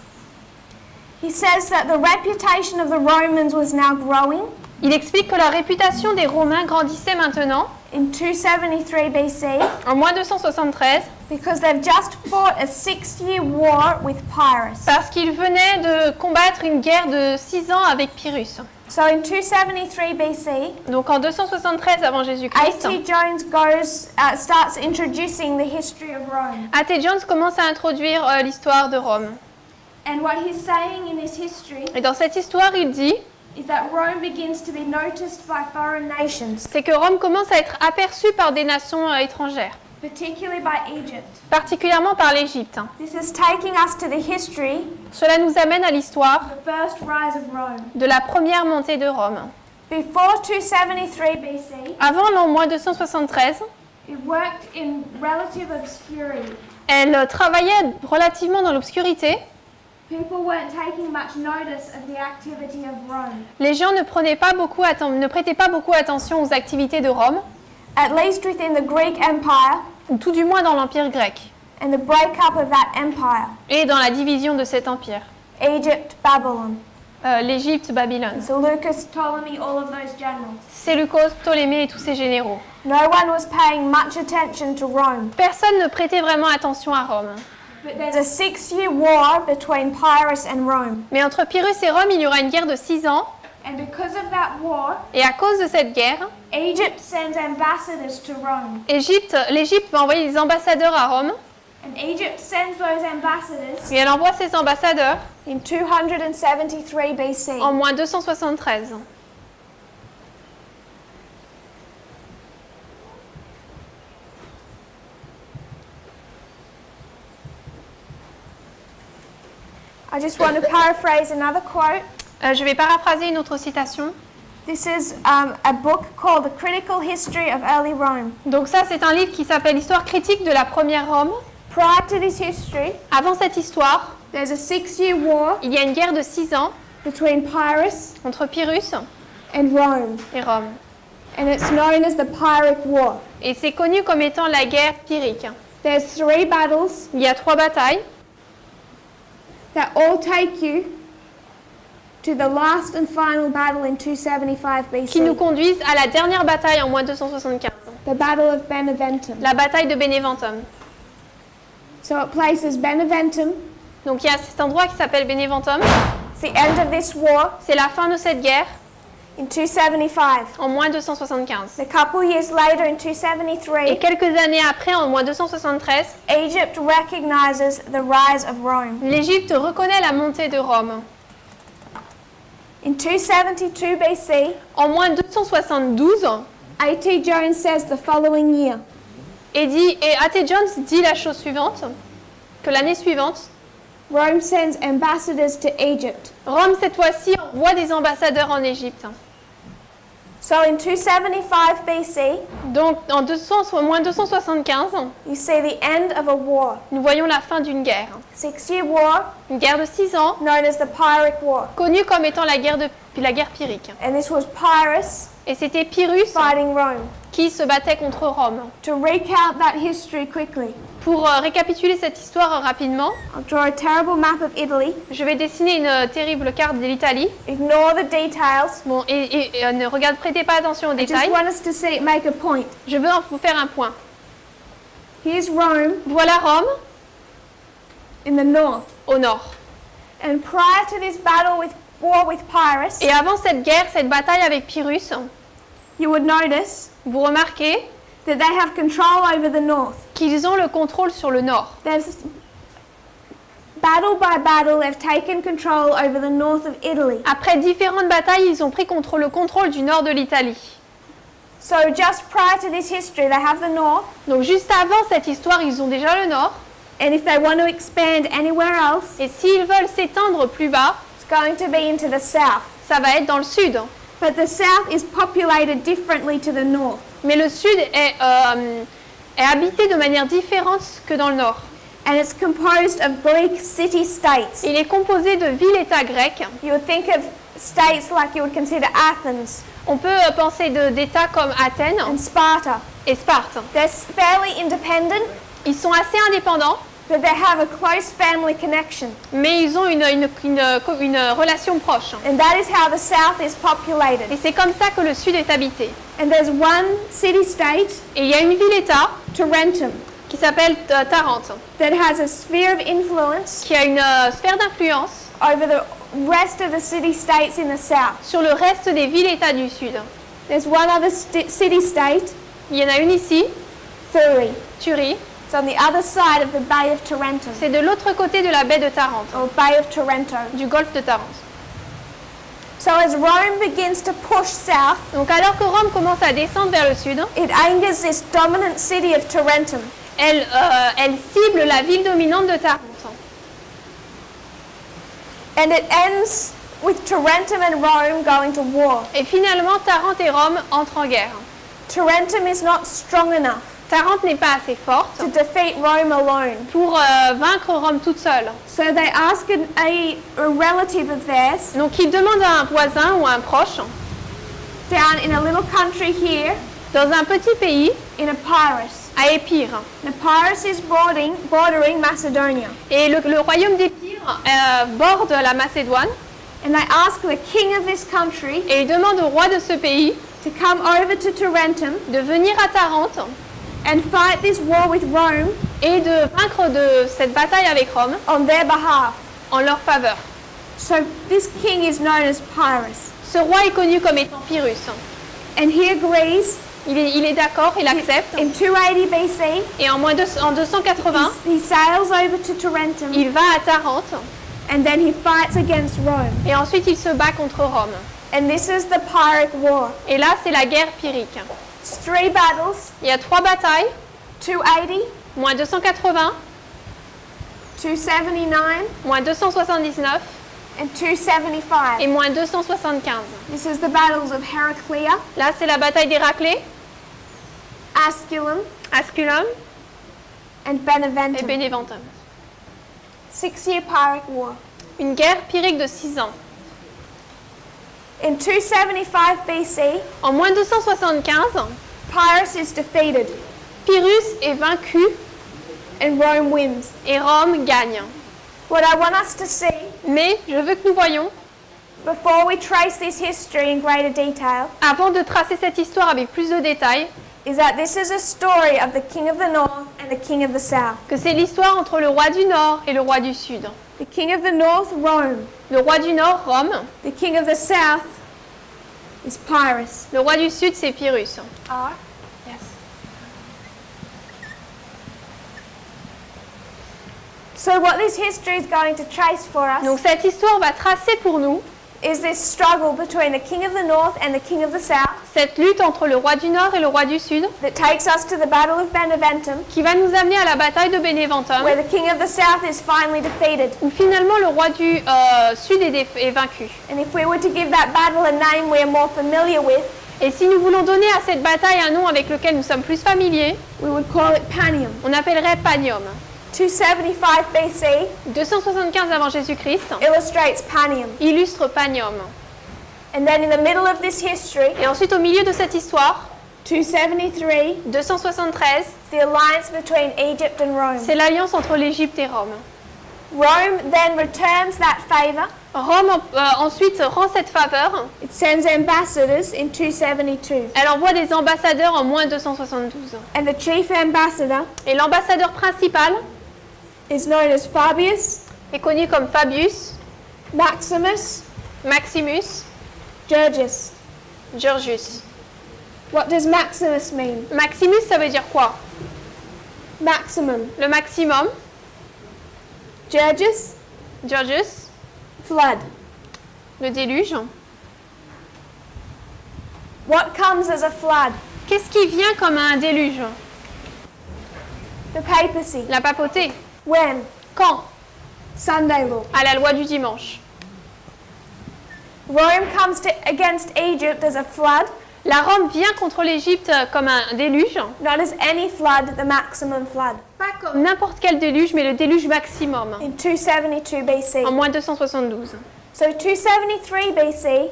Speaker 1: He says that the reputation of the Romans was now growing.
Speaker 2: Il explique que la réputation des Romains grandissait maintenant,
Speaker 1: In 273 BC,
Speaker 2: en moins 273,
Speaker 1: because they've just fought a 6-year war with Pyrrhus.
Speaker 2: parce qu'ils venaient de combattre une guerre de 6 ans avec Pyrrhus.
Speaker 1: So in 273 BC,
Speaker 2: Donc en 273 avant Jésus-Christ,
Speaker 1: A.T. Jones starts introducing the history of Rome.
Speaker 2: A.T. Jones commence à introduire l'histoire de Rome.
Speaker 1: And what he's saying in this history
Speaker 2: Et dans cette histoire, il dit,
Speaker 1: is that Rome begins to be noticed by foreign nations,
Speaker 2: c'est que Rome commence à être aperçue par des nations étrangères,
Speaker 1: particularly by Egypt.
Speaker 2: particulièrement par l'Égypte.
Speaker 1: This is taking us to the history,
Speaker 2: Cela nous amène à l'histoire
Speaker 1: the first rise of Rome.
Speaker 2: de la première montée de Rome.
Speaker 1: Before 273 BC,
Speaker 2: Avant l'an moins 273,
Speaker 1: it worked in relative obscurity.
Speaker 2: elle travaillait relativement dans l'obscurité.
Speaker 1: People weren't taking much notice of the activity of Rome,
Speaker 2: Les gens ne prêtaient pas beaucoup attention aux activités de Rome,
Speaker 1: at least within the Greek Empire
Speaker 2: ou tout du moins dans l'Empire grec,
Speaker 1: and the breakup of that empire,
Speaker 2: et dans la division de cet empire.
Speaker 1: Egypt, Babylon,
Speaker 2: L'Égypte, Babylone.
Speaker 1: Seleucus, Ptolemy, all of those generals.
Speaker 2: Séleucos, Ptolémée et tous ces généraux.
Speaker 1: No one was paying much attention to Rome,
Speaker 2: Personne ne prêtait vraiment attention à Rome.
Speaker 1: but there's a 6-year war between Pyrrhus and Rome,
Speaker 2: Mais entre Pyrrhus et Rome, il y aura une guerre de 6 ans,
Speaker 1: and because of that war,
Speaker 2: et à cause de cette guerre,
Speaker 1: Egypt sends ambassadors to Rome,
Speaker 2: l'Égypte va envoyer des ambassadeurs à Rome,
Speaker 1: and Egypt sends those ambassadors
Speaker 2: et elle envoie ses ambassadeurs
Speaker 1: in 273 BC.
Speaker 2: en moins 273.
Speaker 1: I just want to paraphrase another quote.
Speaker 2: Je vais paraphraser une autre citation.
Speaker 1: This is a book called The Critical History of Early Rome.
Speaker 2: Donc ça, c'est un livre qui s'appelle Histoire critique de la première Rome.
Speaker 1: Prior to this history,
Speaker 2: Avant cette histoire,
Speaker 1: there's a 6-year war
Speaker 2: il y a une guerre de 6 ans
Speaker 1: between Pyrrhus
Speaker 2: entre Pyrrhus
Speaker 1: and Rome,
Speaker 2: et Rome.
Speaker 1: and it's known as the Pyrrhic War.
Speaker 2: Et c'est connu comme étant la guerre pyrrhique.
Speaker 1: There's 3 battles
Speaker 2: Il y a 3 batailles
Speaker 1: that all take you to the last and final battle in 275
Speaker 2: qui nous
Speaker 1: BC,
Speaker 2: conduisent à la dernière bataille en moins 275,
Speaker 1: the Battle of Beneventum.
Speaker 2: la bataille de Beneventum.
Speaker 1: So it places Beneventum,
Speaker 2: Donc il y a cet endroit qui s'appelle Beneventum.
Speaker 1: it's the end of this war,
Speaker 2: C'est la fin de cette guerre
Speaker 1: in 275.
Speaker 2: en moins 275.
Speaker 1: A couple years later, in
Speaker 2: Et
Speaker 1: 273,
Speaker 2: quelques années après, en moins 273,
Speaker 1: Egypt recognizes the rise of Rome.
Speaker 2: l'Égypte reconnaît la montée de Rome.
Speaker 1: In 272 BC,
Speaker 2: En moins 272,
Speaker 1: A.T. Jones says the following year,
Speaker 2: et A.T. Jones dit la chose suivante, que l'année suivante,
Speaker 1: Rome sends ambassadors to Egypt.
Speaker 2: Rome cette fois-ci envoie des ambassadeurs en Égypte.
Speaker 1: So in 275 BC,
Speaker 2: Donc en moins 275,
Speaker 1: you see the end of a war,
Speaker 2: nous voyons la fin d'une guerre.
Speaker 1: 6-year war
Speaker 2: Une guerre de 6 ans,
Speaker 1: known as the Pyrrhic War.
Speaker 2: connue comme étant la guerre pyrrhique.
Speaker 1: And this was Pyrrhus
Speaker 2: Et c'était Pyrrhus
Speaker 1: fighting Rome.
Speaker 2: qui se battait contre Rome.
Speaker 1: To recount that history quickly,
Speaker 2: Pour récapituler cette histoire rapidement,
Speaker 1: I'll draw a terrible map of Italy.
Speaker 2: je vais dessiner une terrible carte de l'Italie.
Speaker 1: Ignore the details.
Speaker 2: Bon, ne prêtez pas attention aux
Speaker 1: I just
Speaker 2: détails.
Speaker 1: want us to see it make a point.
Speaker 2: Je veux vous faire un point.
Speaker 1: Here's Rome
Speaker 2: Voilà Rome
Speaker 1: in the north.
Speaker 2: au nord.
Speaker 1: And prior to this war with Pyrrhus,
Speaker 2: Et avant cette guerre, cette bataille avec Pyrrhus,
Speaker 1: you would notice
Speaker 2: vous remarquez
Speaker 1: that they have control over the north.
Speaker 2: qu'ils ont le contrôle sur le nord.
Speaker 1: There's battle by battle, they've taken control over the north of Italy.
Speaker 2: Après différentes batailles, ils ont pris le contrôle du nord de l'Italie.
Speaker 1: So just prior to this history, they have the north,
Speaker 2: Donc juste avant cette histoire, ils ont déjà le nord.
Speaker 1: and if they want to expand anywhere else,
Speaker 2: Et s'ils veulent s'étendre plus bas,
Speaker 1: it's going to be into the south.
Speaker 2: ça va être dans le sud.
Speaker 1: But the south is populated differently to the north.
Speaker 2: Mais le sud est habité de manière différente que dans le nord.
Speaker 1: And it's composed of Greek city-states.
Speaker 2: Il est composé de villes-États grecs.
Speaker 1: You would think of states like you would consider Athens
Speaker 2: On peut penser d'États comme Athènes
Speaker 1: and Sparta.
Speaker 2: et Sparte.
Speaker 1: They're fairly independent,
Speaker 2: Ils sont assez indépendants,
Speaker 1: but they have a close family connection.
Speaker 2: mais ils ont une relation proche.
Speaker 1: And that is how the south is
Speaker 2: Et
Speaker 1: populated.
Speaker 2: c'est comme ça que le sud est habité.
Speaker 1: And there's one city-state,
Speaker 2: Et il y a une ville-État
Speaker 1: Tarentum,
Speaker 2: qui s'appelle Tarente,
Speaker 1: that has a sphere of influence
Speaker 2: qui a une sphère d'influence
Speaker 1: over the rest of the city-states in the south.
Speaker 2: sur le reste des villes-États du sud.
Speaker 1: There's one other city-state,
Speaker 2: Il y en a une ici,
Speaker 1: Thurii.
Speaker 2: Thurii.
Speaker 1: It's on the other side of the Bay of Tarentum,
Speaker 2: C'est de l'autre côté de la baie de Tarente,
Speaker 1: or Bay of Taranto.
Speaker 2: du golfe de Tarente.
Speaker 1: So as Rome begins to push south,
Speaker 2: Donc alors que Rome commence à descendre vers le sud,
Speaker 1: it angers this dominant city of Tarentum.
Speaker 2: elle cible la ville dominante de Tarente.
Speaker 1: And it ends with Tarentum and Rome going to war.
Speaker 2: Et finalement, Tarente et Rome entrent en guerre.
Speaker 1: Tarentum is not strong enough
Speaker 2: Tarente n'est pas assez forte
Speaker 1: to defeat Rome alone.
Speaker 2: pour vaincre Rome toute seule.
Speaker 1: So they ask a relative of theirs
Speaker 2: Donc ils demandent à un voisin ou à un proche,
Speaker 1: down in a little country here
Speaker 2: dans un petit pays,
Speaker 1: in Epirus.
Speaker 2: à Épire.
Speaker 1: Epirus is bordering Macedonia.
Speaker 2: Et le royaume d'Épire borde la Macédoine.
Speaker 1: And they ask the king of this country
Speaker 2: Et ils demandent au roi de ce pays
Speaker 1: to come over to Tarentum
Speaker 2: de venir à Tarente
Speaker 1: and fight this war with Rome
Speaker 2: et de vaincre de cette bataille avec Rome
Speaker 1: on their behalf.
Speaker 2: en leur faveur.
Speaker 1: So this king is known as Pyrrhus.
Speaker 2: Ce roi est connu comme étant Pyrrhus.
Speaker 1: And he agrees
Speaker 2: Il est d'accord, il accepte.
Speaker 1: in 280 BC.
Speaker 2: Et en 280,
Speaker 1: He sails over to Tarentum
Speaker 2: il va à Tarente
Speaker 1: and then he fights against Rome.
Speaker 2: et ensuite il se bat contre Rome.
Speaker 1: And this is the Pyrrhic War.
Speaker 2: Et là, c'est la guerre pyrrhique.
Speaker 1: It's 3 battles,
Speaker 2: Il y a 3 batailles,
Speaker 1: 280,
Speaker 2: moins 280,
Speaker 1: 279,
Speaker 2: moins 279
Speaker 1: and 275.
Speaker 2: et moins 275.
Speaker 1: This is the battles of Heraclea,
Speaker 2: Là, c'est la bataille d'Héraclée,
Speaker 1: Asculum,
Speaker 2: Asculum
Speaker 1: and
Speaker 2: et
Speaker 1: Beneventum.
Speaker 2: Beneventum.
Speaker 1: 6-year Pyrrhic War.
Speaker 2: Une guerre pyrrhique de 6 ans.
Speaker 1: In 275 BC,
Speaker 2: En moins 275,
Speaker 1: Pyrrhus is defeated
Speaker 2: Pyrrhus est vaincu
Speaker 1: and Rome wins.
Speaker 2: et Rome gagne.
Speaker 1: What I want us to see,
Speaker 2: Mais je veux que nous voyions,
Speaker 1: before we trace this history in greater detail,
Speaker 2: avant de tracer cette histoire avec plus de détails,
Speaker 1: is that this is a story of the king of the north and the king of the south.
Speaker 2: que c'est l'histoire entre le roi du Nord et le roi du Sud.
Speaker 1: The king of the north, Rome.
Speaker 2: Le roi du Nord, Rome.
Speaker 1: The king of the south is Pyrrhus.
Speaker 2: Le roi du Sud, c'est Pyrrhus.
Speaker 1: R.
Speaker 2: Yes.
Speaker 1: So what this history is going to trace for us
Speaker 2: Donc cette histoire va tracer pour nous
Speaker 1: is this struggle between the king of the north and the king of the south
Speaker 2: cette lutte entre le roi du Nord et le roi du Sud
Speaker 1: that takes us to the battle of Beneventum,
Speaker 2: qui va nous amener à la bataille de Beneventum
Speaker 1: where the king of the south is finally defeated.
Speaker 2: où finalement le roi du Sud est vaincu.
Speaker 1: And if we were to give that battle a name we are more familiar with,
Speaker 2: Et si nous voulons donner à cette bataille un nom avec lequel nous sommes plus familiers,
Speaker 1: we would call it Panium.
Speaker 2: on appellerait Panium.
Speaker 1: 275 BC
Speaker 2: 275 avant Jésus-Christ
Speaker 1: illustrates Panium.
Speaker 2: illustre Panium.
Speaker 1: And then in the middle of this history,
Speaker 2: Et ensuite au milieu de cette histoire,
Speaker 1: 273,
Speaker 2: 273,
Speaker 1: the alliance between Egypt and Rome.
Speaker 2: c'est l'alliance entre l'Égypte et Rome.
Speaker 1: Rome then returns that favor.
Speaker 2: Rome ensuite rend cette faveur.
Speaker 1: It sends ambassadors in 272.
Speaker 2: Elle envoie des ambassadeurs en moins 272.
Speaker 1: And the chief ambassador
Speaker 2: Et l'ambassadeur principal
Speaker 1: is known as Fabius,
Speaker 2: est connu comme Fabius,
Speaker 1: Maximus,
Speaker 2: Maximus,
Speaker 1: Georgius.
Speaker 2: Georgius.
Speaker 1: What does Maximus mean?
Speaker 2: Maximus, ça veut dire quoi?
Speaker 1: Maximum.
Speaker 2: Le maximum.
Speaker 1: Georgius,
Speaker 2: Georgius,
Speaker 1: flood.
Speaker 2: le déluge.
Speaker 1: What comes as a flood?
Speaker 2: Qu'est-ce qui vient comme un déluge?
Speaker 1: The papacy.
Speaker 2: La papauté.
Speaker 1: When?
Speaker 2: Quand?
Speaker 1: Sunday law.
Speaker 2: À la loi du dimanche.
Speaker 1: Rome comes against Egypt as a flood,
Speaker 2: La Rome vient contre l'Égypte comme un déluge.
Speaker 1: not as any flood, the maximum flood.
Speaker 2: Pas comme n'importe quel déluge, mais le déluge maximum.
Speaker 1: In 272 BC.
Speaker 2: En moins 272.
Speaker 1: So 273 BC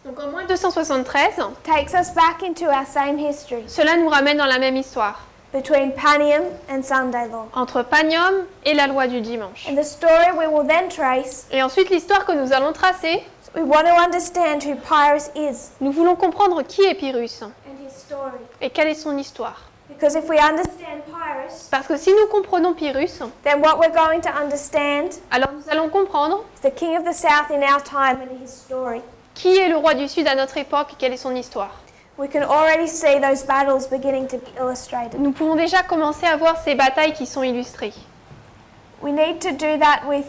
Speaker 2: Donc en moins 273,
Speaker 1: takes us back into our same history
Speaker 2: cela nous ramène dans la même histoire.
Speaker 1: between Panium and Sunday law.
Speaker 2: Entre Panium et la loi du dimanche.
Speaker 1: And the story we will then trace,
Speaker 2: Et ensuite l'histoire que nous allons tracer,
Speaker 1: we want to understand who Pyrrhus is
Speaker 2: nous voulons comprendre qui est Pyrrhus
Speaker 1: and his story.
Speaker 2: et quelle est son histoire.
Speaker 1: Because if we understand Pyrrhus,
Speaker 2: Parce que si nous comprenons Pyrrhus,
Speaker 1: then what we're going to understand
Speaker 2: alors nous allons comprendre
Speaker 1: is the king of the south in our time and his story.
Speaker 2: qui est le roi du Sud à notre époque et quelle est son histoire.
Speaker 1: We can already see those battles beginning to be illustrated.
Speaker 2: Nous pouvons déjà commencer à voir ces batailles qui sont illustrées.
Speaker 1: We need to do that with,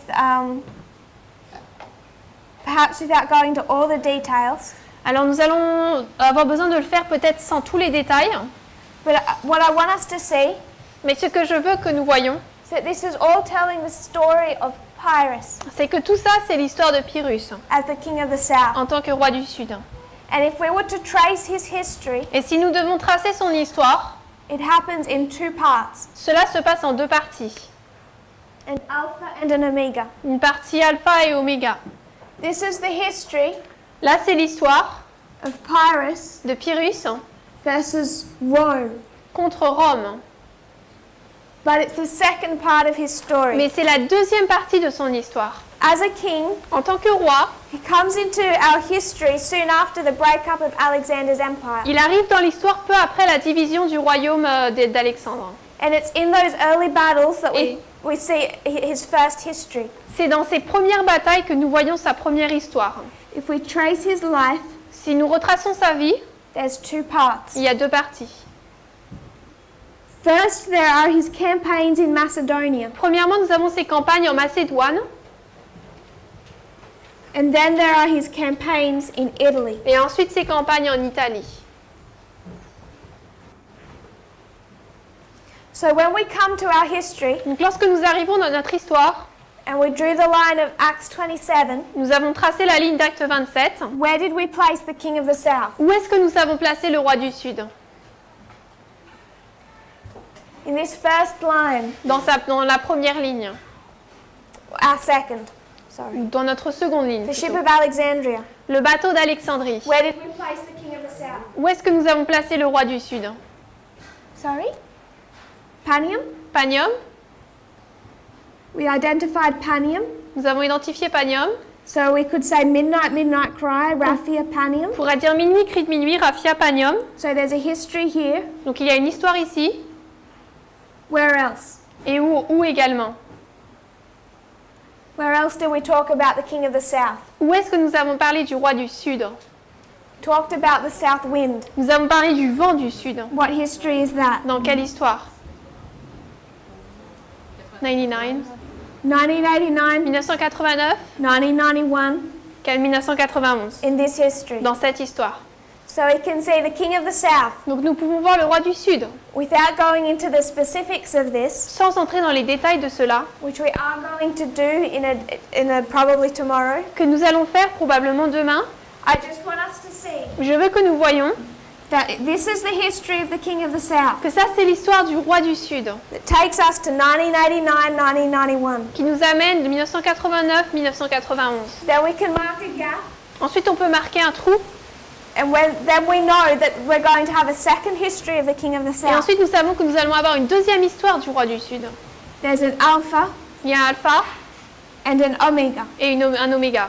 Speaker 1: perhaps without going to all the details,
Speaker 2: Alors nous allons avoir besoin de le faire peut-être sans tous les détails,
Speaker 1: but what I want us to see
Speaker 2: mais ce que je veux que nous voyons,
Speaker 1: is that this is all telling the story of Pyrrhus
Speaker 2: c'est que tout ça, c'est l'histoire de Pyrrhus
Speaker 1: as the king of the south.
Speaker 2: en tant que roi du Sud.
Speaker 1: And if we were to trace his history,
Speaker 2: Et si nous devons tracer son histoire,
Speaker 1: it happens in two parts,
Speaker 2: cela se passe en deux parties.
Speaker 1: an alpha and an omega.
Speaker 2: Une partie alpha et oméga.
Speaker 1: This is the history
Speaker 2: Là, c'est l'histoire
Speaker 1: of Pyrrhus
Speaker 2: de Pyrrhus
Speaker 1: versus Rome.
Speaker 2: contre Rome.
Speaker 1: But it's the second part of his story.
Speaker 2: Mais c'est la deuxième partie de son histoire.
Speaker 1: As a king,
Speaker 2: En tant que roi,
Speaker 1: he comes into our history soon after the breakup of Alexander's empire.
Speaker 2: il arrive dans l'histoire peu après la division du royaume d'Alexandre.
Speaker 1: And it's in those early battles that
Speaker 2: Et-
Speaker 1: we see his first history.
Speaker 2: C'est dans ces premières batailles que nous voyons sa première histoire.
Speaker 1: If we trace his life,
Speaker 2: Si nous retraçons sa vie,
Speaker 1: there's two parts.
Speaker 2: il y a deux parties.
Speaker 1: First, there are his campaigns in Macedonia,
Speaker 2: Premièrement, nous avons ses campagnes en Macédoine
Speaker 1: and then there are his campaigns in Italy.
Speaker 2: et ensuite ses campagnes en Italie.
Speaker 1: So when we come to our history
Speaker 2: Donc lorsque nous arrivons dans notre histoire,
Speaker 1: and we drew the line of Acts 27,
Speaker 2: nous avons tracé la ligne d'Acte 27.
Speaker 1: where did we place the king of the south?
Speaker 2: Où est-ce que nous avons placé le roi du Sud?
Speaker 1: In this first line,
Speaker 2: Dans la première ligne,
Speaker 1: our second, sorry.
Speaker 2: ou dans notre seconde ligne.
Speaker 1: The ship
Speaker 2: plutôt.
Speaker 1: of Alexandria.
Speaker 2: Le bateau d'Alexandrie.
Speaker 1: Where did we place the king of the south?
Speaker 2: Où est-ce que nous avons placé le roi du Sud?
Speaker 1: Sorry? Panium?
Speaker 2: Panium.
Speaker 1: We identified Panium.
Speaker 2: Nous avons identifié Panium.
Speaker 1: So we could say midnight, midnight cry, Raphia, Panium.
Speaker 2: On pourrait dire minuit, cri de minuit, Raphia, Panium.
Speaker 1: So there's a history here.
Speaker 2: Donc il y a une histoire ici.
Speaker 1: Where else?
Speaker 2: Et où également?
Speaker 1: Where else did we talk about the king of the south?
Speaker 2: Où est-ce que nous avons parlé du roi du Sud?
Speaker 1: Talked about the south wind.
Speaker 2: Nous avons parlé du vent du Sud.
Speaker 1: What history is that?
Speaker 2: Dans quelle histoire? 99.
Speaker 1: 1989,
Speaker 2: 1989.
Speaker 1: 1991,
Speaker 2: 1991.
Speaker 1: in this history.
Speaker 2: Dans cette histoire.
Speaker 1: So we can see the king of the south,
Speaker 2: Donc nous pouvons voir le roi du Sud,
Speaker 1: without going into the specifics of this,
Speaker 2: sans entrer dans les détails de cela,
Speaker 1: which we are going to do in a probably tomorrow.
Speaker 2: que nous allons faire probablement demain.
Speaker 1: I just want us to see
Speaker 2: Je veux que nous voyions
Speaker 1: that this is the history of the king of the south.
Speaker 2: que ça c'est l'histoire du roi du Sud,
Speaker 1: That takes us to 1989, 1991.
Speaker 2: qui nous amène de 1989-1991.
Speaker 1: Then we can mark a gap,
Speaker 2: Ensuite on peut marquer un trou,
Speaker 1: and then we know that we're going to have a second history of the king of the
Speaker 2: et
Speaker 1: south.
Speaker 2: ensuite nous savons que nous allons avoir une deuxième histoire du roi du Sud.
Speaker 1: There's an alpha
Speaker 2: Il y a un alpha
Speaker 1: and an omega.
Speaker 2: et un oméga.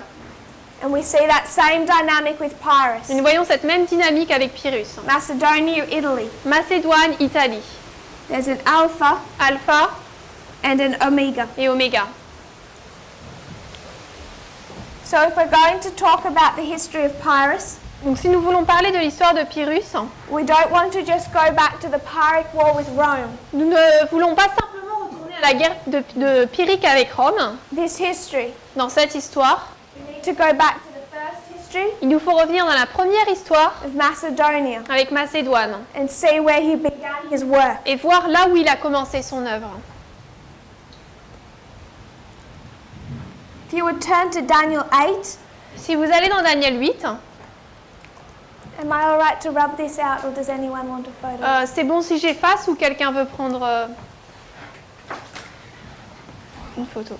Speaker 1: And we see that same dynamic with
Speaker 2: Et
Speaker 1: Pyrrhus.
Speaker 2: nous voyons cette même dynamique avec Pyrrhus.
Speaker 1: Macedonia, Italy.
Speaker 2: Macédoine, Italie.
Speaker 1: There's an alpha
Speaker 2: Alpha
Speaker 1: and an omega.
Speaker 2: et oméga.
Speaker 1: So if we're going to talk about the history of Pyrrhus,
Speaker 2: Donc si nous voulons parler de l'histoire de Pyrrhus,
Speaker 1: we don't want to just go back to the Pyrrhic War with Rome.
Speaker 2: nous ne voulons pas simplement retourner à la guerre de Pyrrhique avec Rome.
Speaker 1: This history,
Speaker 2: Dans cette histoire,
Speaker 1: we need to go back to the first history
Speaker 2: il nous faut revenir dans la première histoire
Speaker 1: of Macedonia
Speaker 2: avec Macédoine
Speaker 1: and see where he began his work.
Speaker 2: et voir là où il a commencé son œuvre.
Speaker 1: If you would turn to Daniel 8,
Speaker 2: Si vous allez dans Daniel 8,
Speaker 1: am I all right to rub this out, or does anyone want a photo?
Speaker 2: c'est bon si j'efface ou quelqu'un veut prendre une photo.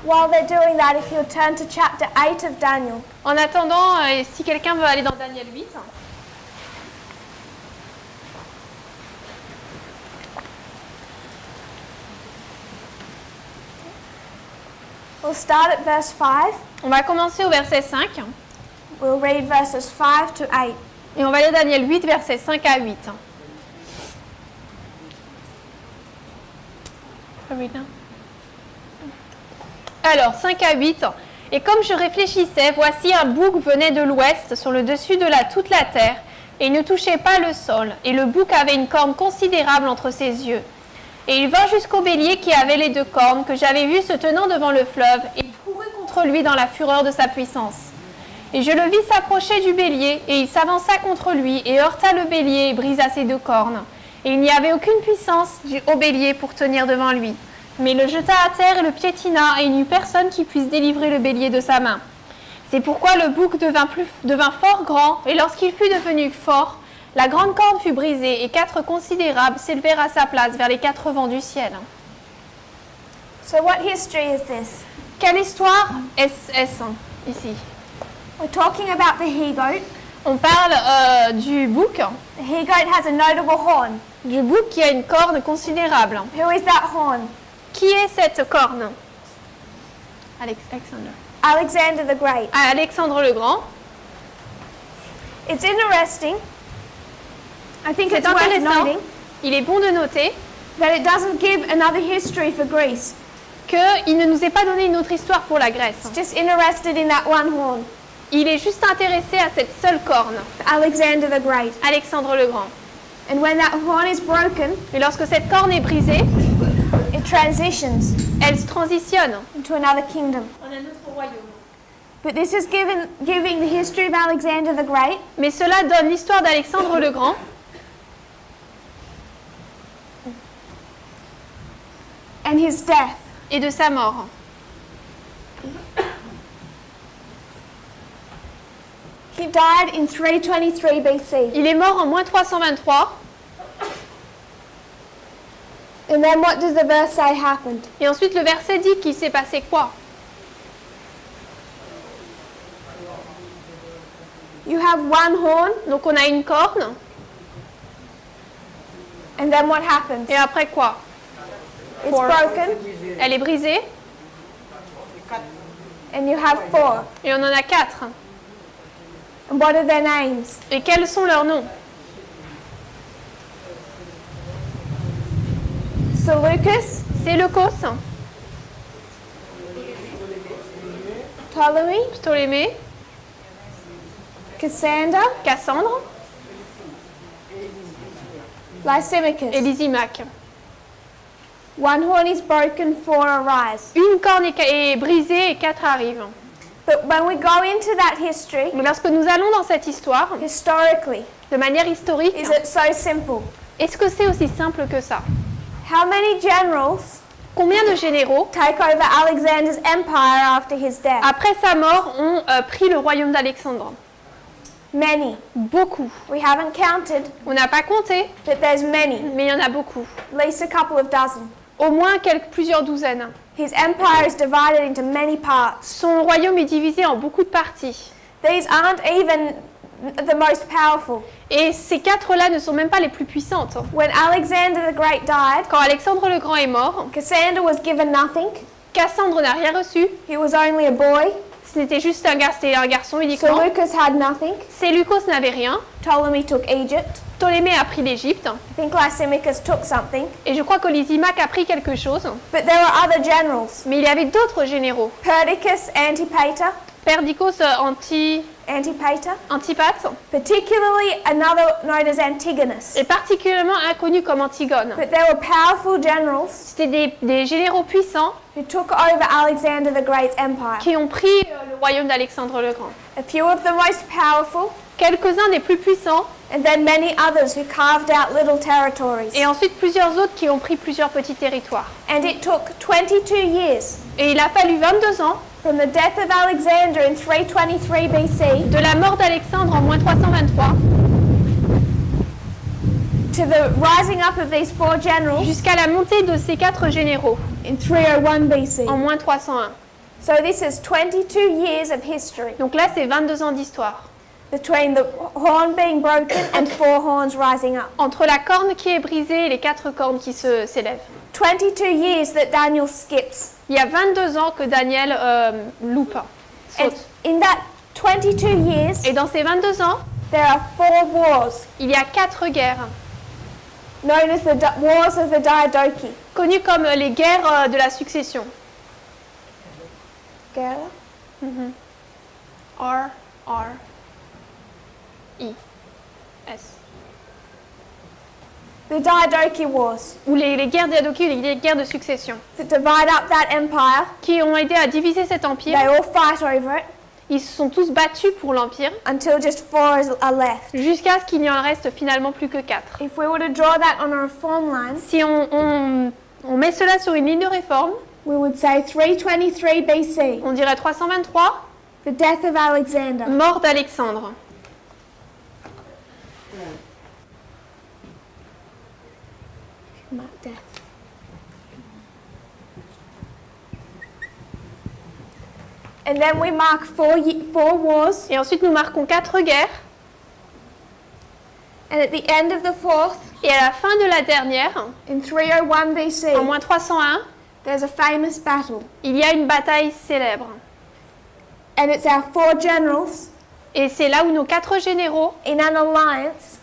Speaker 1: While they're doing that, if you'll turn to chapter 8 of Daniel.
Speaker 2: En attendant, si quelqu'un veut aller dans Daniel 8,
Speaker 1: We'll start at verse 5.
Speaker 2: on va commencer au verset 5
Speaker 1: We'll read verses 5 to 8.
Speaker 2: et on va lire Daniel 8, versets 5 à 8. Alors, 5 à 8. Et comme je réfléchissais, voici un bouc venait de l'ouest sur le dessus de toute la terre, et il ne touchait pas le sol. Et le bouc avait une corne considérable entre ses yeux. Et il vint jusqu'au bélier qui avait les deux cornes, que j'avais vu se tenant devant le fleuve, et il courut contre lui dans la fureur de sa puissance. Et je le vis s'approcher du bélier, et il s'avança contre lui, et heurta le bélier, et brisa ses deux cornes. Et il n'y avait aucune puissance au bélier pour tenir devant lui. Mais il le jeta à terre et le piétina, et il n'y eut personne qui puisse délivrer le bélier de sa main. C'est pourquoi le bouc devint fort grand, et lorsqu'il fut devenu fort, la grande corde fut brisée, et 4 considérables s'élevèrent à sa place vers les 4 vents du ciel.
Speaker 1: So what history is this?
Speaker 2: Quelle histoire est-ce ici?
Speaker 1: We're talking about the he-goat.
Speaker 2: On parle du bouc,
Speaker 1: The he-goat has a notable horn.
Speaker 2: qui a une corne considérable.
Speaker 1: Who is that horn?
Speaker 2: Qui est cette corne? Alexandre.
Speaker 1: Alexander the Great.
Speaker 2: Alexandre le Grand.
Speaker 1: It's interesting. I think
Speaker 2: C'est
Speaker 1: it's worth
Speaker 2: intéressant.
Speaker 1: noting
Speaker 2: Il est bon de noter
Speaker 1: that it doesn't give another history for Greece.
Speaker 2: qu'il ne nous ait pas donné une autre histoire pour la Grèce.
Speaker 1: It's just interested in that one horn.
Speaker 2: Il est juste intéressé à cette seule corne,
Speaker 1: Alexander the Great.
Speaker 2: Alexandre le Grand.
Speaker 1: And when that horn is broken,
Speaker 2: Et lorsque cette corne est brisée,
Speaker 1: it transitions
Speaker 2: elle se transitionne
Speaker 1: into another kingdom.
Speaker 2: en un autre royaume.
Speaker 1: But this is giving the history of Alexander the Great
Speaker 2: Mais cela donne l'histoire d'Alexandre le Grand
Speaker 1: his death.
Speaker 2: et de sa mort.
Speaker 1: He died in 323 BC.
Speaker 2: Il est mort en moins 323.
Speaker 1: And then what does the verse say happened?
Speaker 2: Et ensuite, le verset dit qu'il s'est passé quoi?
Speaker 1: You have one horn,
Speaker 2: Donc, on a une corne.
Speaker 1: and then what happens?
Speaker 2: Et après quoi?
Speaker 1: It's broken,
Speaker 2: Elle est brisée.
Speaker 1: and you have four.
Speaker 2: Et on en a 4.
Speaker 1: And what are their names?
Speaker 2: Et quels sont leurs noms?
Speaker 1: Seleucus,
Speaker 2: Séleucos,
Speaker 1: Ptolemy,
Speaker 2: Ptolémée,
Speaker 1: Cassander,
Speaker 2: Cassandre
Speaker 1: Lysimachus.
Speaker 2: et Lysimaque.
Speaker 1: One horn is broken, four arise.
Speaker 2: Une corne est brisée et 4 arrivent.
Speaker 1: But when we go into that history,
Speaker 2: Mais lorsque nous allons dans cette histoire,
Speaker 1: historically,
Speaker 2: de manière historique,
Speaker 1: is it so simple?
Speaker 2: est-ce que c'est aussi simple que ça?
Speaker 1: How many generals
Speaker 2: Combien de généraux,
Speaker 1: take over Alexander's empire after his death?
Speaker 2: après sa mort, ont pris le royaume d'Alexandre?
Speaker 1: Many.
Speaker 2: Beaucoup.
Speaker 1: We haven't counted,
Speaker 2: On n'a pas compté,
Speaker 1: but there's many,
Speaker 2: mais il y en a beaucoup.
Speaker 1: at least a couple of dozen.
Speaker 2: Au moins plusieurs douzaines.
Speaker 1: His empire is divided into many parts.
Speaker 2: Son royaume est divisé en beaucoup de parties.
Speaker 1: These aren't even the most powerful.
Speaker 2: Et ces 4-là ne sont même pas les plus puissantes.
Speaker 1: When Alexander the Great died,
Speaker 2: Quand Alexandre le Grand est mort,
Speaker 1: Cassander was given nothing.
Speaker 2: Cassandre n'a rien reçu.
Speaker 1: He was only a boy.
Speaker 2: C'était juste un garçon uniquement.
Speaker 1: Seleucus had nothing.
Speaker 2: Séleucos n'avait rien.
Speaker 1: Ptolemy took Egypt.
Speaker 2: Ptolémée a pris l'Égypte.
Speaker 1: I think Lysimachus took something.
Speaker 2: Et je crois que Lysimaque a pris quelque chose.
Speaker 1: But there were other generals.
Speaker 2: Mais il y avait d'autres généraux.
Speaker 1: Perdiccas, Antipater,
Speaker 2: Perdicos, Antipater,
Speaker 1: particularly another known as Antigonus.
Speaker 2: et particulièrement inconnu comme Antigone.
Speaker 1: But there were powerful generals
Speaker 2: C'était des généraux puissants
Speaker 1: who took over Alexander the Great's empire.
Speaker 2: qui ont pris le royaume d'Alexandre le Grand.
Speaker 1: A few of the most powerful,
Speaker 2: Quelques-uns des plus puissants,
Speaker 1: and then many others who carved out little territories.
Speaker 2: et ensuite plusieurs autres qui ont pris plusieurs petits territoires.
Speaker 1: And it took 22 years
Speaker 2: Et il a fallu 22 ans
Speaker 1: from the death of Alexander in 323 BC
Speaker 2: de la mort d'Alexandre en moins 323
Speaker 1: to the rising up of these four generals
Speaker 2: jusqu'à la montée de ces 4 généraux
Speaker 1: in 301 BC.
Speaker 2: en moins 301.
Speaker 1: So this is 22 years of history
Speaker 2: Donc là, c'est 22 ans d'histoire.
Speaker 1: between the horn being broken and four horns rising up.
Speaker 2: Entre la corne qui est brisée et les 4 cornes qui s'élèvent.
Speaker 1: 22 years that Daniel skips.
Speaker 2: Il y a 22 ans que Daniel loupe,
Speaker 1: And
Speaker 2: saute.
Speaker 1: in that 22 years,
Speaker 2: Et dans ces 22 ans,
Speaker 1: there are four wars,
Speaker 2: il y a 4 guerres,
Speaker 1: known as the Wars of the Diadochi.
Speaker 2: connues comme les guerres de la succession.
Speaker 1: Guerre?
Speaker 2: R-R-I-S.
Speaker 1: The Diadochi Wars
Speaker 2: Ou les guerres Diadochi, les guerres de succession,
Speaker 1: that divide up that empire.
Speaker 2: qui ont aidé à diviser cet
Speaker 1: They
Speaker 2: empire.
Speaker 1: all fight over it
Speaker 2: Ils se sont tous battus pour l'empire,
Speaker 1: until just four are left.
Speaker 2: jusqu'à ce qu'il n'y en reste finalement plus que 4.
Speaker 1: If we were to draw that on a reform line,
Speaker 2: Si on met cela sur une ligne de réforme,
Speaker 1: we would say 323 BC,
Speaker 2: on dirait 323,
Speaker 1: the death of Alexander.
Speaker 2: mort d'Alexandre.
Speaker 1: Death. And then we mark four wars,
Speaker 2: Et ensuite, nous marquons 4 guerres.
Speaker 1: and at the end of the fourth,
Speaker 2: Et à la fin de la dernière,
Speaker 1: in 301 BC,
Speaker 2: en moins 301,
Speaker 1: there's a famous battle.
Speaker 2: il y a une bataille célèbre.
Speaker 1: And it's our four generals
Speaker 2: Et c'est là où nos 4 généraux
Speaker 1: in an alliance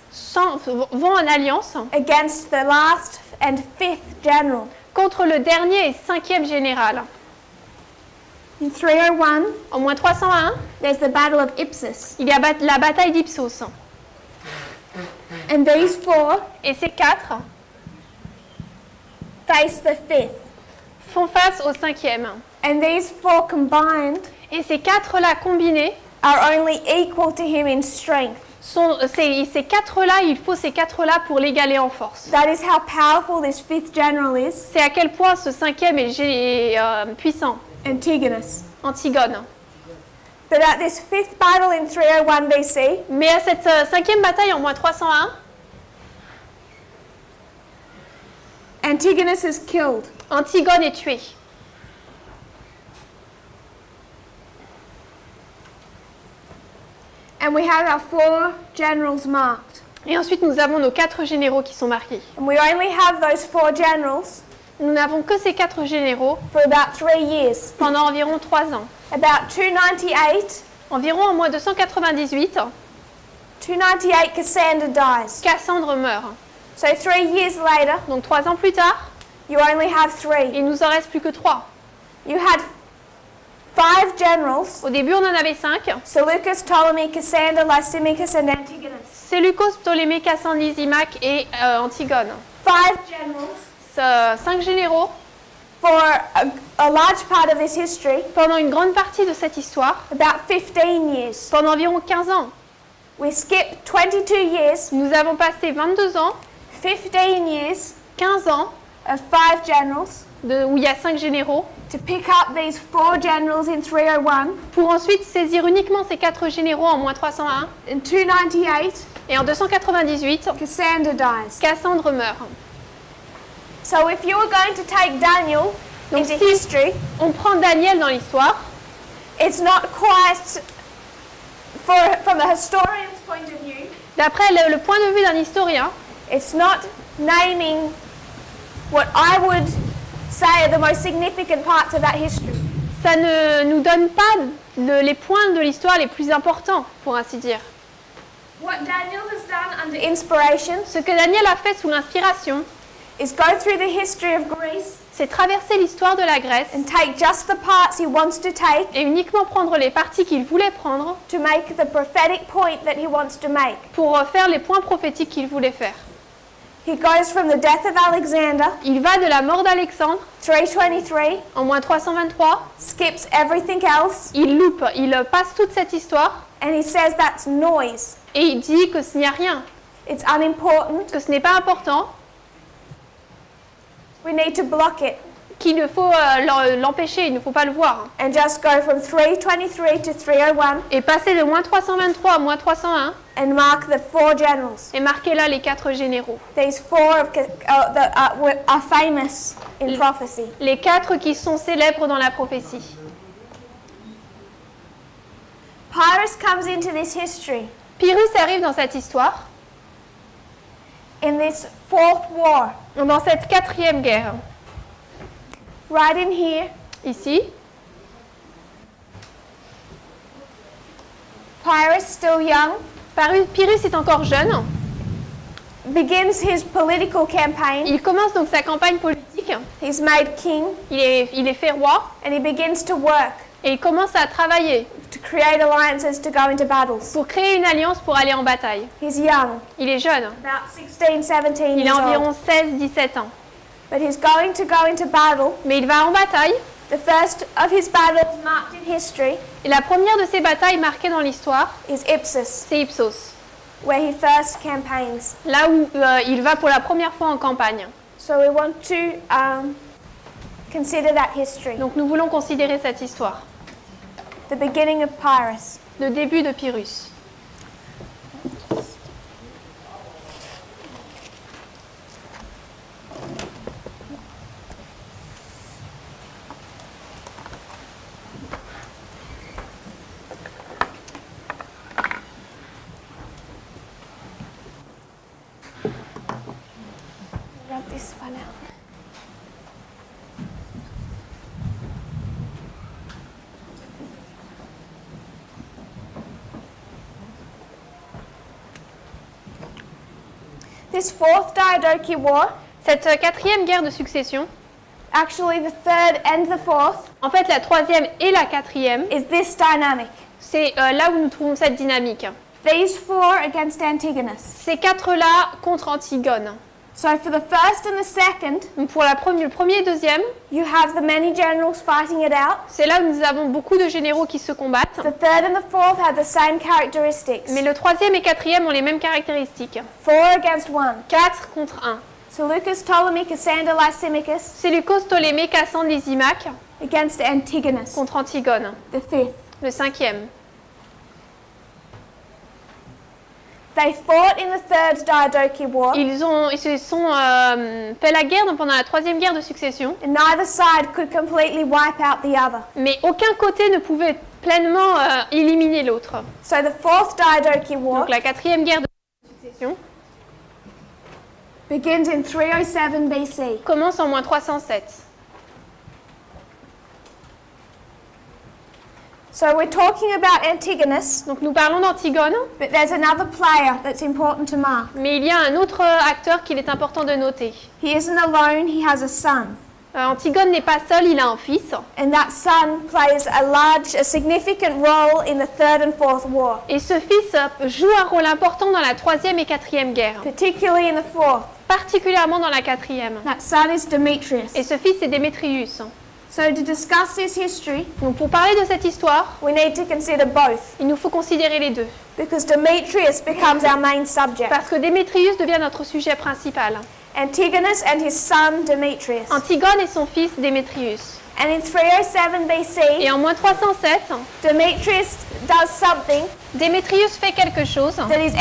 Speaker 2: vont en alliance
Speaker 1: against the last and fifth general.
Speaker 2: contre le dernier et 5e général.
Speaker 1: In 301,
Speaker 2: En moins 301,
Speaker 1: there's the Battle of Ipsus.
Speaker 2: il y a la bataille d'Ipsos.
Speaker 1: And these four
Speaker 2: Et ces 4
Speaker 1: face the fifth.
Speaker 2: font face au 5e.
Speaker 1: And these four combined
Speaker 2: Et ces 4-là combinés
Speaker 1: are only equal to him in strength.
Speaker 2: Ces quatre-là, il faut ces quatre-là pour l'égaler en force.
Speaker 1: That is how powerful this fifth general is,
Speaker 2: C'est à quel point ce cinquième est puissant,
Speaker 1: Antigonus.
Speaker 2: Antigone.
Speaker 1: But at this fifth battle in 301 BC,
Speaker 2: Mais à cette cinquième bataille en moins 301,
Speaker 1: Antigonus is killed.
Speaker 2: Antigone est tuée.
Speaker 1: And we have our 4 generals marked.
Speaker 2: Et ensuite, nous avons nos 4 généraux qui sont marqués.
Speaker 1: And we only have those 4 generals
Speaker 2: Nous n'avons que ces 4 généraux
Speaker 1: for about 3 years.
Speaker 2: pendant environ 3 ans.
Speaker 1: About 298,
Speaker 2: Environ en moins 298,
Speaker 1: 298 Cassander dies.
Speaker 2: Cassandre meurt.
Speaker 1: So 3 years later,
Speaker 2: Donc 3 ans plus tard,
Speaker 1: you only have 3.
Speaker 2: il nous en reste plus que 3.
Speaker 1: You had 5 generals,
Speaker 2: Au début, on en avait 5.
Speaker 1: Seleucus, Ptolemy, Cassander, Lysimachus, and Antigonus.
Speaker 2: Séleucos, Ptolémée, Cassandre, Lysimaque et Antigone.
Speaker 1: 5 generals
Speaker 2: 5 généraux.
Speaker 1: for a large part of this history,
Speaker 2: Pendant une grande partie de cette histoire,
Speaker 1: about 15 years.
Speaker 2: pendant environ 15 ans,
Speaker 1: We skip 22 years,
Speaker 2: nous avons passé 22 ans,
Speaker 1: 15 years
Speaker 2: 15 ans,
Speaker 1: of 5 generals
Speaker 2: où il y a 5 généraux,
Speaker 1: to pick up these 4 generals in 301.
Speaker 2: pour ensuite saisir uniquement ces 4 généraux en moins 301.
Speaker 1: In 298,
Speaker 2: Et en 298,
Speaker 1: Cassander dies.
Speaker 2: Cassandre meurt.
Speaker 1: So if you were going to take Daniel
Speaker 2: Donc
Speaker 1: into
Speaker 2: si
Speaker 1: history,
Speaker 2: on prend Daniel dans l'histoire,
Speaker 1: it's not quite, from the historian's point of view,
Speaker 2: d'après le point de vue d'un historien,
Speaker 1: it's not naming what I would say are the most significant parts of that history.
Speaker 2: ça ne nous donne pas les points de l'histoire les plus importants, pour ainsi dire.
Speaker 1: What Daniel has done under inspiration
Speaker 2: Ce que Daniel a fait sous l'inspiration,
Speaker 1: is go through the history of Greece
Speaker 2: c'est traverser l'histoire de la Grèce
Speaker 1: and take just the parts he wants to take
Speaker 2: et uniquement prendre les parties qu'il voulait prendre
Speaker 1: to make the prophetic point that he wants to make.
Speaker 2: pour faire les points prophétiques qu'il voulait faire.
Speaker 1: He goes from the death of Alexander,
Speaker 2: Il va de la mort d'Alexandre
Speaker 1: 323,
Speaker 2: en moins 323,
Speaker 1: skips everything else,
Speaker 2: il passe toute cette histoire
Speaker 1: and he says that's noise.
Speaker 2: et il dit que ce n'y a rien,
Speaker 1: It's unimportant.
Speaker 2: que ce n'est pas important,
Speaker 1: We need to block it
Speaker 2: qu'il ne faut l'empêcher, il ne faut pas le voir.
Speaker 1: and just go from 323 to 301
Speaker 2: Et passer de moins 323 à moins 301
Speaker 1: and mark the 4 generals.
Speaker 2: et marquer là les 4 généraux.
Speaker 1: These 4 that are famous in prophecy.
Speaker 2: Les 4 qui sont célèbres dans la prophétie.
Speaker 1: Pyrrhus comes into this history
Speaker 2: Pyrrhus arrive dans cette histoire,
Speaker 1: in this 4th war,
Speaker 2: dans cette 4e guerre.
Speaker 1: right in here.
Speaker 2: Ici,
Speaker 1: Pyrrhus, still young,
Speaker 2: Pyrrhus est encore jeune.
Speaker 1: begins his political campaign.
Speaker 2: Il commence donc sa campagne politique.
Speaker 1: He's made king
Speaker 2: Il est fait roi
Speaker 1: and he begins to work
Speaker 2: et il commence à travailler
Speaker 1: to create alliances to go into battles.
Speaker 2: pour créer une alliance pour aller en bataille.
Speaker 1: He's young,
Speaker 2: Il est jeune.
Speaker 1: about 16, 17
Speaker 2: Il a
Speaker 1: years
Speaker 2: environ
Speaker 1: old.
Speaker 2: 16-17 ans.
Speaker 1: But he's going to go into battle.
Speaker 2: Mais il va en bataille.
Speaker 1: The first of his battles marked in history
Speaker 2: Et la première de ces batailles marquées dans l'histoire,
Speaker 1: is Ipsus,
Speaker 2: c'est Ipsos.
Speaker 1: where he first campaigns.
Speaker 2: Là où il va pour la première fois en campagne.
Speaker 1: So we want to consider that history,
Speaker 2: Donc nous voulons considérer cette histoire.
Speaker 1: the beginning of Pyrrhus.
Speaker 2: Le début de Pyrrhus.
Speaker 1: Rub this one out. This 4th Diadochi War,
Speaker 2: Cette 4e guerre de succession,
Speaker 1: actually the 3rd and the 4th,
Speaker 2: en fait la 3e et la 4e,
Speaker 1: is this dynamic.
Speaker 2: c'est là où nous trouvons cette dynamique.
Speaker 1: These 4 against Antigonus.
Speaker 2: Ces 4-là contre Antigone.
Speaker 1: So for the first and the second,
Speaker 2: Donc pour le premier et deuxième,
Speaker 1: you have the many generals fighting it out.
Speaker 2: c'est là où nous avons beaucoup de généraux qui se combattent.
Speaker 1: The third and the fourth have the same characteristics.
Speaker 2: Mais le troisième et quatrième ont les mêmes caractéristiques.
Speaker 1: 4 against 1.
Speaker 2: 4 contre 1.
Speaker 1: Seleucus, Ptolemy, Cassander, Lysimachus
Speaker 2: Séleucos, Ptolémée, Cassandre, Lysimaque
Speaker 1: against Antigonus.
Speaker 2: contre Antigone.
Speaker 1: The fifth.
Speaker 2: Le cinquième.
Speaker 1: They fought in the third Diadochi War,
Speaker 2: Ils se sont fait la guerre pendant la troisième guerre de succession,
Speaker 1: and neither side could completely wipe out the other.
Speaker 2: mais aucun côté ne pouvait pleinement éliminer l'autre.
Speaker 1: So the fourth Diadochi War
Speaker 2: Donc la quatrième guerre de succession
Speaker 1: begins in 307 BC.
Speaker 2: commence en moins 307.
Speaker 1: So we're talking about Antigonus,
Speaker 2: Donc nous parlons d'Antigone,
Speaker 1: but there's another player that's important to mark.
Speaker 2: mais il y a un autre acteur qu'il est important de noter.
Speaker 1: He isn't alone, he has a son.
Speaker 2: Antigone n'est pas seul, il a un fils.
Speaker 1: And that son plays a significant role in the third and fourth war,
Speaker 2: Et ce fils joue un rôle important dans la troisième et quatrième guerre,
Speaker 1: particularly in the fourth.
Speaker 2: particulièrement dans la quatrième.
Speaker 1: That son is Demetrius.
Speaker 2: Et ce fils est Démétrius.
Speaker 1: So to discuss this history,
Speaker 2: Donc pour parler de cette histoire,
Speaker 1: we need to consider both,
Speaker 2: il nous faut considérer les deux.
Speaker 1: because Demetrius becomes our main subject.
Speaker 2: Parce que Démétrius devient notre sujet principal.
Speaker 1: Antigonus and his son Demetrius.
Speaker 2: Antigone et son fils Démétrius.
Speaker 1: And in 307 BC,
Speaker 2: Et en moins 307,
Speaker 1: Demetrius does something
Speaker 2: Démétrius fait quelque chose
Speaker 1: that is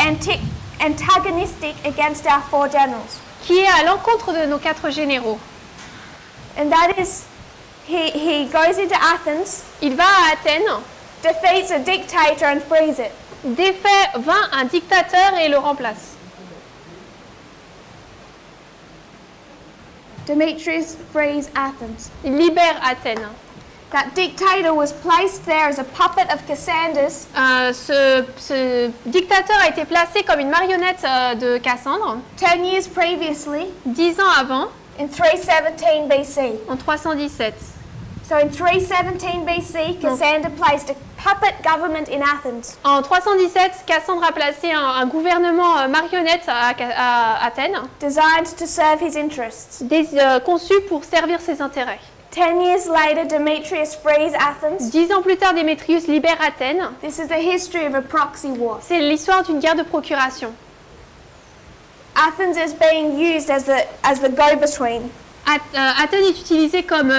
Speaker 1: antagonistic against our 4 generals.
Speaker 2: qui est à l'encontre de nos 4 généraux.
Speaker 1: And that is, he goes into Athens,
Speaker 2: Il va à Athènes,
Speaker 1: defeats a dictator and frees it.
Speaker 2: vainc un dictateur et le remplace.
Speaker 1: Demetrius frees Athens.
Speaker 2: Il libère Athènes.
Speaker 1: That dictator was placed there as a puppet of Cassander's,
Speaker 2: Ce dictateur a été placé comme une marionnette de Cassandre
Speaker 1: 10 years previously
Speaker 2: 10 ans avant,
Speaker 1: in 317 BC.
Speaker 2: en 317.
Speaker 1: So in 317 BC, Cassander placed a puppet government in Athens.
Speaker 2: En 317, Cassandre a placé un gouvernement marionnette à Athènes,
Speaker 1: Designed to serve his interests.
Speaker 2: conçu pour servir ses intérêts.
Speaker 1: 10 years later, Demetrius frees Athens.
Speaker 2: 10 ans plus tard, Démétrius libère Athènes.
Speaker 1: This is the history of a proxy war.
Speaker 2: C'est l'histoire d'une guerre de procuration.
Speaker 1: Athens is being used as the go-between.
Speaker 2: Athènes est utilisée comme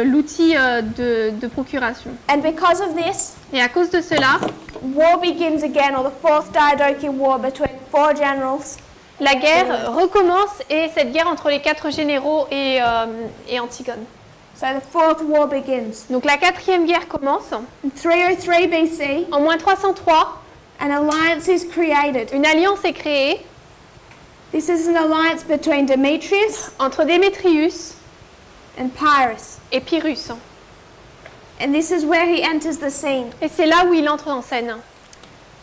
Speaker 2: l'outil de procuration.
Speaker 1: And because of this,
Speaker 2: Et à cause de cela,
Speaker 1: war begins again, or the fourth Diadochi War between 4 generals.
Speaker 2: la guerre recommence et cette guerre entre les 4 généraux et Antigone.
Speaker 1: So the fourth war begins.
Speaker 2: Donc la quatrième guerre commence.
Speaker 1: In 303 BC,
Speaker 2: En moins 303,
Speaker 1: an alliance is created.
Speaker 2: une alliance est créée
Speaker 1: This is an alliance between Demetrius
Speaker 2: entre Démétrius
Speaker 1: and Pyrrhus.
Speaker 2: et Pyrrhus.
Speaker 1: And this is where he enters the scene.
Speaker 2: Et c'est là où il entre en scène.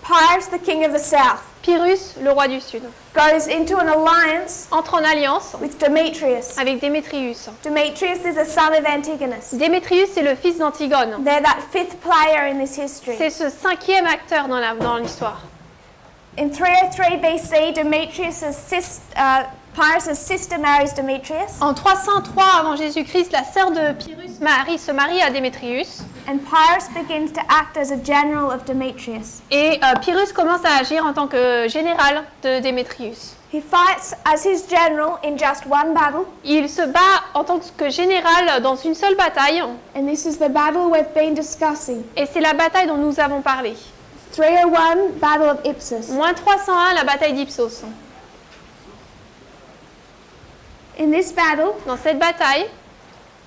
Speaker 1: Pyrrhus, the king of the south,
Speaker 2: Pyrrhus, le roi du Sud,
Speaker 1: goes into an alliance
Speaker 2: entre en alliance
Speaker 1: with Demetrius.
Speaker 2: avec Démétrius.
Speaker 1: Demetrius is a son of Antigonus.
Speaker 2: Démétrius est le fils d'Antigone.
Speaker 1: They're that fifth player in this history.
Speaker 2: C'est ce 5e acteur dans l'histoire.
Speaker 1: In 303 BC, Pyrrhus' sister marries Demetrius,
Speaker 2: En 303 avant Jésus-Christ, la sœur de Pyrrhus se marie à Démétrius.
Speaker 1: and Pyrrhus begins to act as a general of Demetrius.
Speaker 2: Et Pyrrhus commence à agir en tant que général de Démétrius.
Speaker 1: He fights as his general in just one battle,
Speaker 2: Il se bat en tant que général dans une seule bataille.
Speaker 1: and this is the battle we've been discussing.
Speaker 2: Et c'est la bataille dont nous avons parlé.
Speaker 1: 301, Battle of Ipsus.
Speaker 2: Moins 301, la bataille d'Ipsos.
Speaker 1: In this battle,
Speaker 2: Dans cette bataille,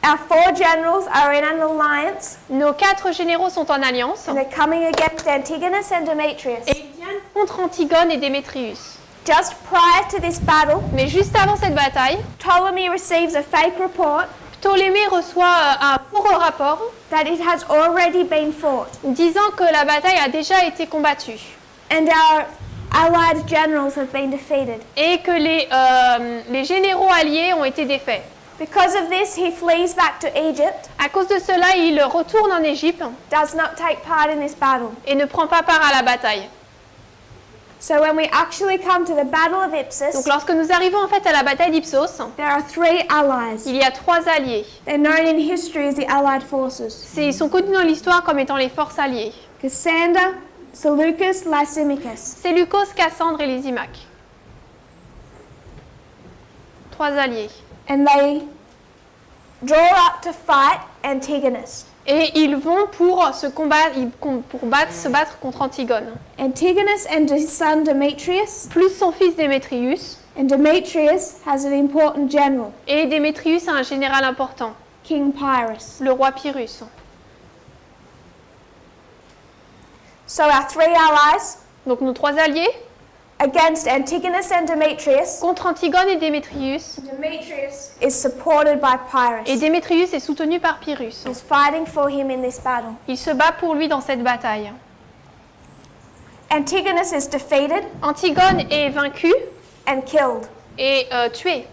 Speaker 1: our 4 generals are in an alliance,
Speaker 2: nos 4 généraux sont en alliance.
Speaker 1: and they're coming against Antigonus and Demetrius.
Speaker 2: Et ils viennent contre Antigone et Démétrius.
Speaker 1: Just prior to this battle,
Speaker 2: Mais juste avant cette bataille,
Speaker 1: Ptolemy receives a fake report
Speaker 2: Ptolémée reçoit un faux rapport
Speaker 1: that it has already been fought,
Speaker 2: disant que la bataille a déjà été combattue
Speaker 1: and our allied generals have been defeated.
Speaker 2: et que les généraux alliés ont été défaits.
Speaker 1: Because of this, he flees back to Egypt,
Speaker 2: À cause de cela, il retourne en Égypte
Speaker 1: does not take part in this battle.
Speaker 2: et ne prend pas part à la bataille.
Speaker 1: So when we actually come to the Battle of
Speaker 2: Donc
Speaker 1: Ipsus,
Speaker 2: lorsque nous arrivons en fait à la bataille d'Ipsos,
Speaker 1: there are 3 allies.
Speaker 2: il y a 3 alliés.
Speaker 1: They're known in history as the Allied forces.
Speaker 2: Ils sont connus dans l'histoire comme étant les forces alliées.
Speaker 1: Cassander, Seleucus, Lysimachus.
Speaker 2: Séleucos, Cassandre et Lysimaque. 3 alliés.
Speaker 1: And they draw up to fight Antigonus.
Speaker 2: Et ils vont pour se combattre, se battre contre Antigone.
Speaker 1: Antigonus and his son Demetrius,
Speaker 2: Plus son fils Démétrius.
Speaker 1: and Demetrius has an important general,
Speaker 2: Et Démétrius a un général important,
Speaker 1: King Pyrrhus.
Speaker 2: le roi Pyrrhus.
Speaker 1: So our 3 allies
Speaker 2: Donc nos 3 alliés
Speaker 1: against Antigonus and Demetrius.
Speaker 2: contre Antigone et Démétrius.
Speaker 1: Demetrius is supported by
Speaker 2: Et
Speaker 1: Pyrrhus.
Speaker 2: Démétrius est soutenu par Pyrrhus.
Speaker 1: He's fighting for him in this battle.
Speaker 2: Il se bat pour lui dans cette bataille.
Speaker 1: Antigonus is defeated
Speaker 2: Antigone est vaincu
Speaker 1: and killed.
Speaker 2: et tué.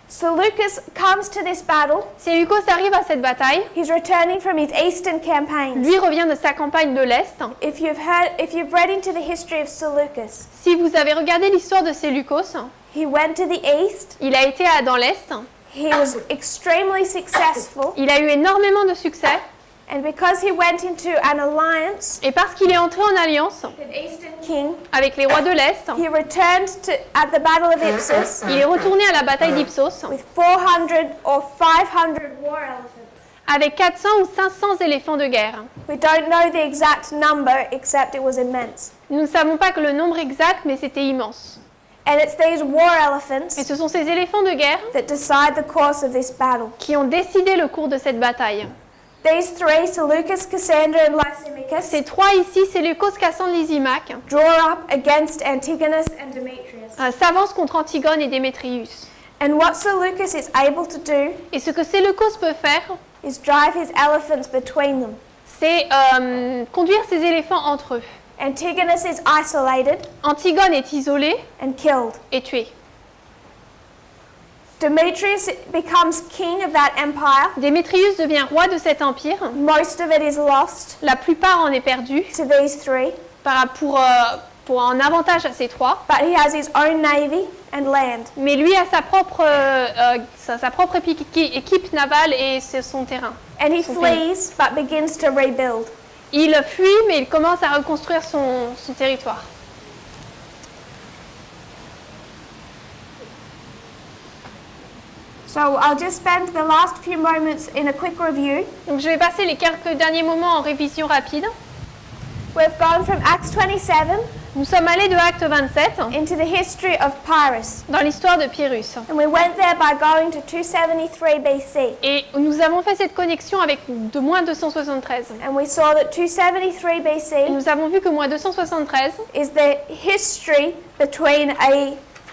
Speaker 1: Seleucus comes to this battle.
Speaker 2: Séleucos arrive à cette bataille.
Speaker 1: He's returning from his eastern campaigns.
Speaker 2: Lui revient de sa campagne de l'Est.
Speaker 1: If you've read into the history of Seleucus,
Speaker 2: Si vous avez regardé l'histoire de Séleucos,
Speaker 1: he went to the east.
Speaker 2: il a été dans l'Est.
Speaker 1: He was extremely successful,
Speaker 2: Il a eu énormément de succès.
Speaker 1: and because he went into an alliance
Speaker 2: Et parce qu'il est entré en alliance
Speaker 1: with an eastern king,
Speaker 2: avec les rois de l'Est,
Speaker 1: he returned at the Battle of Ipsus
Speaker 2: il est retourné à la bataille d'Ipsos
Speaker 1: with 400 or 500 war elephants.
Speaker 2: avec 400 ou 500 éléphants de guerre.
Speaker 1: We don't know the exact number, except it was immense.
Speaker 2: Nous ne savons pas que le nombre exact, mais c'était immense.
Speaker 1: And it's these war
Speaker 2: Et
Speaker 1: elephants
Speaker 2: ce sont ces éléphants de guerre
Speaker 1: that decide the course of this battle.
Speaker 2: qui ont décidé le cours de cette bataille.
Speaker 1: These 3, Seleucus, Cassander, and Lysimachus,
Speaker 2: Ces 3 ici, Séleucos, Cassandre, Lysimaque,
Speaker 1: draw up against Antigonus and Demetrius.
Speaker 2: s'avancent contre Antigone et Démétrius.
Speaker 1: And what Seleucus is able to do
Speaker 2: Et ce que Séleucos peut faire,
Speaker 1: is drive his elephants between them.
Speaker 2: c'est conduire ces éléphants entre eux.
Speaker 1: Antigonus is isolated
Speaker 2: Antigone est isolée
Speaker 1: and killed.
Speaker 2: et tuée.
Speaker 1: Demetrius becomes king of that empire.
Speaker 2: Démétrius devient roi de cet empire.
Speaker 1: Most of it is lost
Speaker 2: La plupart en est perdu
Speaker 1: to these 3,
Speaker 2: pour un avantage à ces 3.
Speaker 1: but he has his own navy and land.
Speaker 2: Mais lui a sa propre équipe navale et c'est son terrain.
Speaker 1: And he
Speaker 2: Son pays.
Speaker 1: flees but begins to rebuild.
Speaker 2: Il fuit, mais il commence à reconstruire son territoire.
Speaker 1: So I'll just spend the last few moments in a quick review.
Speaker 2: Donc je vais passer les quelques derniers moments en révision rapide.
Speaker 1: We've gone from Acts 27
Speaker 2: Nous sommes allés de Acte 27
Speaker 1: into the history of Pyrrhus.
Speaker 2: dans l'histoire de Pyrrhus.
Speaker 1: And we went there by going to 273 BC.
Speaker 2: Et nous avons fait cette connexion avec de moins 273.
Speaker 1: And we saw that 273
Speaker 2: Et
Speaker 1: BC
Speaker 2: nous avons vu que moins 273,
Speaker 1: is the history between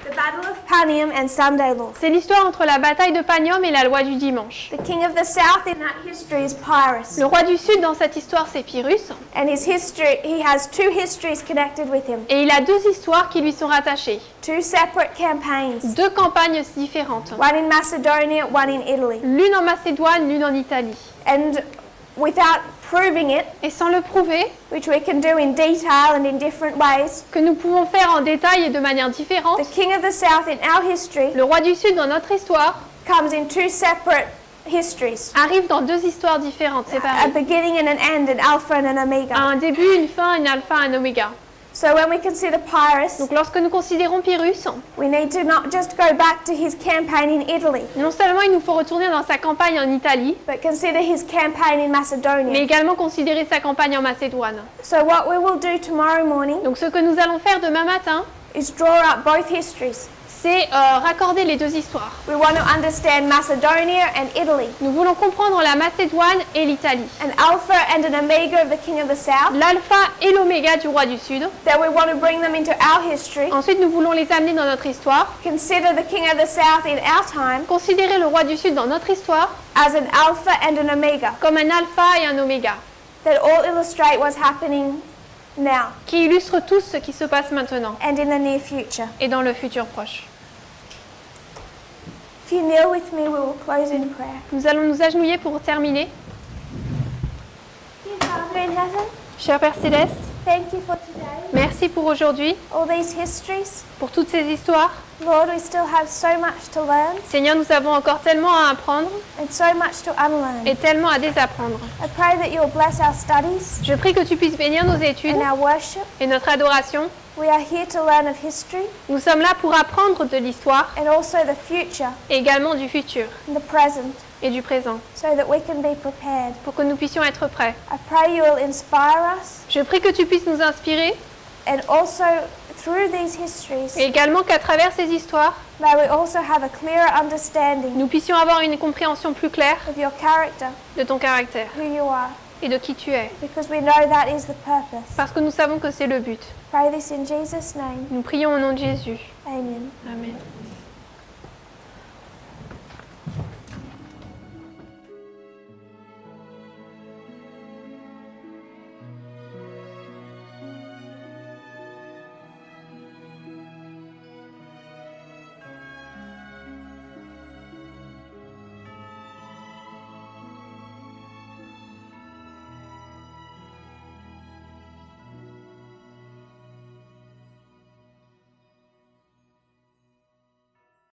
Speaker 1: the Battle of Panium and Sunday law.
Speaker 2: c'est l'histoire entre la bataille de Panium et la loi du dimanche.
Speaker 1: The king of the south in that history is Pyrrhus.
Speaker 2: Le roi du sud dans cette histoire, c'est Pyrrhus.
Speaker 1: And he has 2 histories connected with him.
Speaker 2: Et il a 2 histoires qui lui sont rattachées.
Speaker 1: 2 separate campaigns.
Speaker 2: 2 campagnes différentes.
Speaker 1: One in Macedonia, one in Italy.
Speaker 2: L'une en Macédoine, l'une en Italie.
Speaker 1: And without proving it,
Speaker 2: Et sans le prouver,
Speaker 1: which we can do in detail and in different ways,
Speaker 2: que nous pouvons faire en détail et de manière différente,
Speaker 1: the king of the south in our history
Speaker 2: le roi du sud dans notre histoire
Speaker 1: comes in 2 separate histories.
Speaker 2: arrive dans 2 histoires différentes,
Speaker 1: A
Speaker 2: séparées.
Speaker 1: beginning and an end, an alpha and an
Speaker 2: À
Speaker 1: omega.
Speaker 2: un début, une fin, une alpha, un oméga.
Speaker 1: So when we consider Pyrrhus,
Speaker 2: Donc lorsque nous considérons Pyrrhus,
Speaker 1: we need to not just go back to his campaign in Italy,
Speaker 2: non seulement il nous faut retourner dans sa campagne en Italie,
Speaker 1: but consider his campaign in
Speaker 2: mais
Speaker 1: Macedonia.
Speaker 2: également considérer sa campagne en Macédoine.
Speaker 1: So what we will do tomorrow morning
Speaker 2: Donc ce que nous allons faire demain matin,
Speaker 1: is draw up both histories.
Speaker 2: c'est raccorder les 2 histoires.
Speaker 1: We want to understand Macedonia and Italy,
Speaker 2: Nous voulons comprendre la Macédoine et l'Italie,
Speaker 1: an alpha and an omega of the king of the south.
Speaker 2: l'alpha et l'oméga du roi du sud.
Speaker 1: Then we want to bring them into our history.
Speaker 2: Ensuite, nous voulons les amener dans notre histoire,
Speaker 1: Consider the king of the south in our time
Speaker 2: considérer le roi du sud dans notre histoire
Speaker 1: as an alpha and an omega
Speaker 2: comme un alpha et un oméga,
Speaker 1: that all illustrate what's happening now
Speaker 2: qui illustrent tous ce qui se passe maintenant
Speaker 1: and in the near future.
Speaker 2: et dans le futur proche.
Speaker 1: If you kneel with me, we will close in prayer.
Speaker 2: Nous allons nous agenouiller pour terminer.
Speaker 1: Dear Father in heaven,
Speaker 2: Cher Père Céleste,
Speaker 1: Thank you for today,
Speaker 2: Merci pour aujourd'hui,
Speaker 1: all these histories.
Speaker 2: pour toutes ces histoires.
Speaker 1: Lord, we still have so much to learn
Speaker 2: Seigneur, nous avons encore tellement à apprendre
Speaker 1: and so much to unlearn.
Speaker 2: et tellement à désapprendre.
Speaker 1: I pray that you will bless our studies
Speaker 2: Je prie que tu puisses bénir nos études
Speaker 1: and our worship.
Speaker 2: et notre adoration.
Speaker 1: We are here to learn of history
Speaker 2: Nous sommes là pour apprendre de l'histoire
Speaker 1: and also the future
Speaker 2: et également du futur
Speaker 1: and the present
Speaker 2: et du présent,
Speaker 1: so that we can be prepared.
Speaker 2: pour que nous puissions être prêts.
Speaker 1: I pray you will inspire us
Speaker 2: Je prie que tu puisses nous inspirer
Speaker 1: and also through these histories,
Speaker 2: et également qu'à travers ces histoires,
Speaker 1: may we also have a clearer understanding
Speaker 2: nous puissions avoir une compréhension plus claire
Speaker 1: of your character,
Speaker 2: de ton caractère
Speaker 1: who you are,
Speaker 2: et de qui tu es,
Speaker 1: because we know that is the purpose.
Speaker 2: parce que nous savons que c'est le but.
Speaker 1: Pray this in Jesus' name.
Speaker 2: Nous prions au nom de Jésus.
Speaker 1: Amen.
Speaker 2: Amen.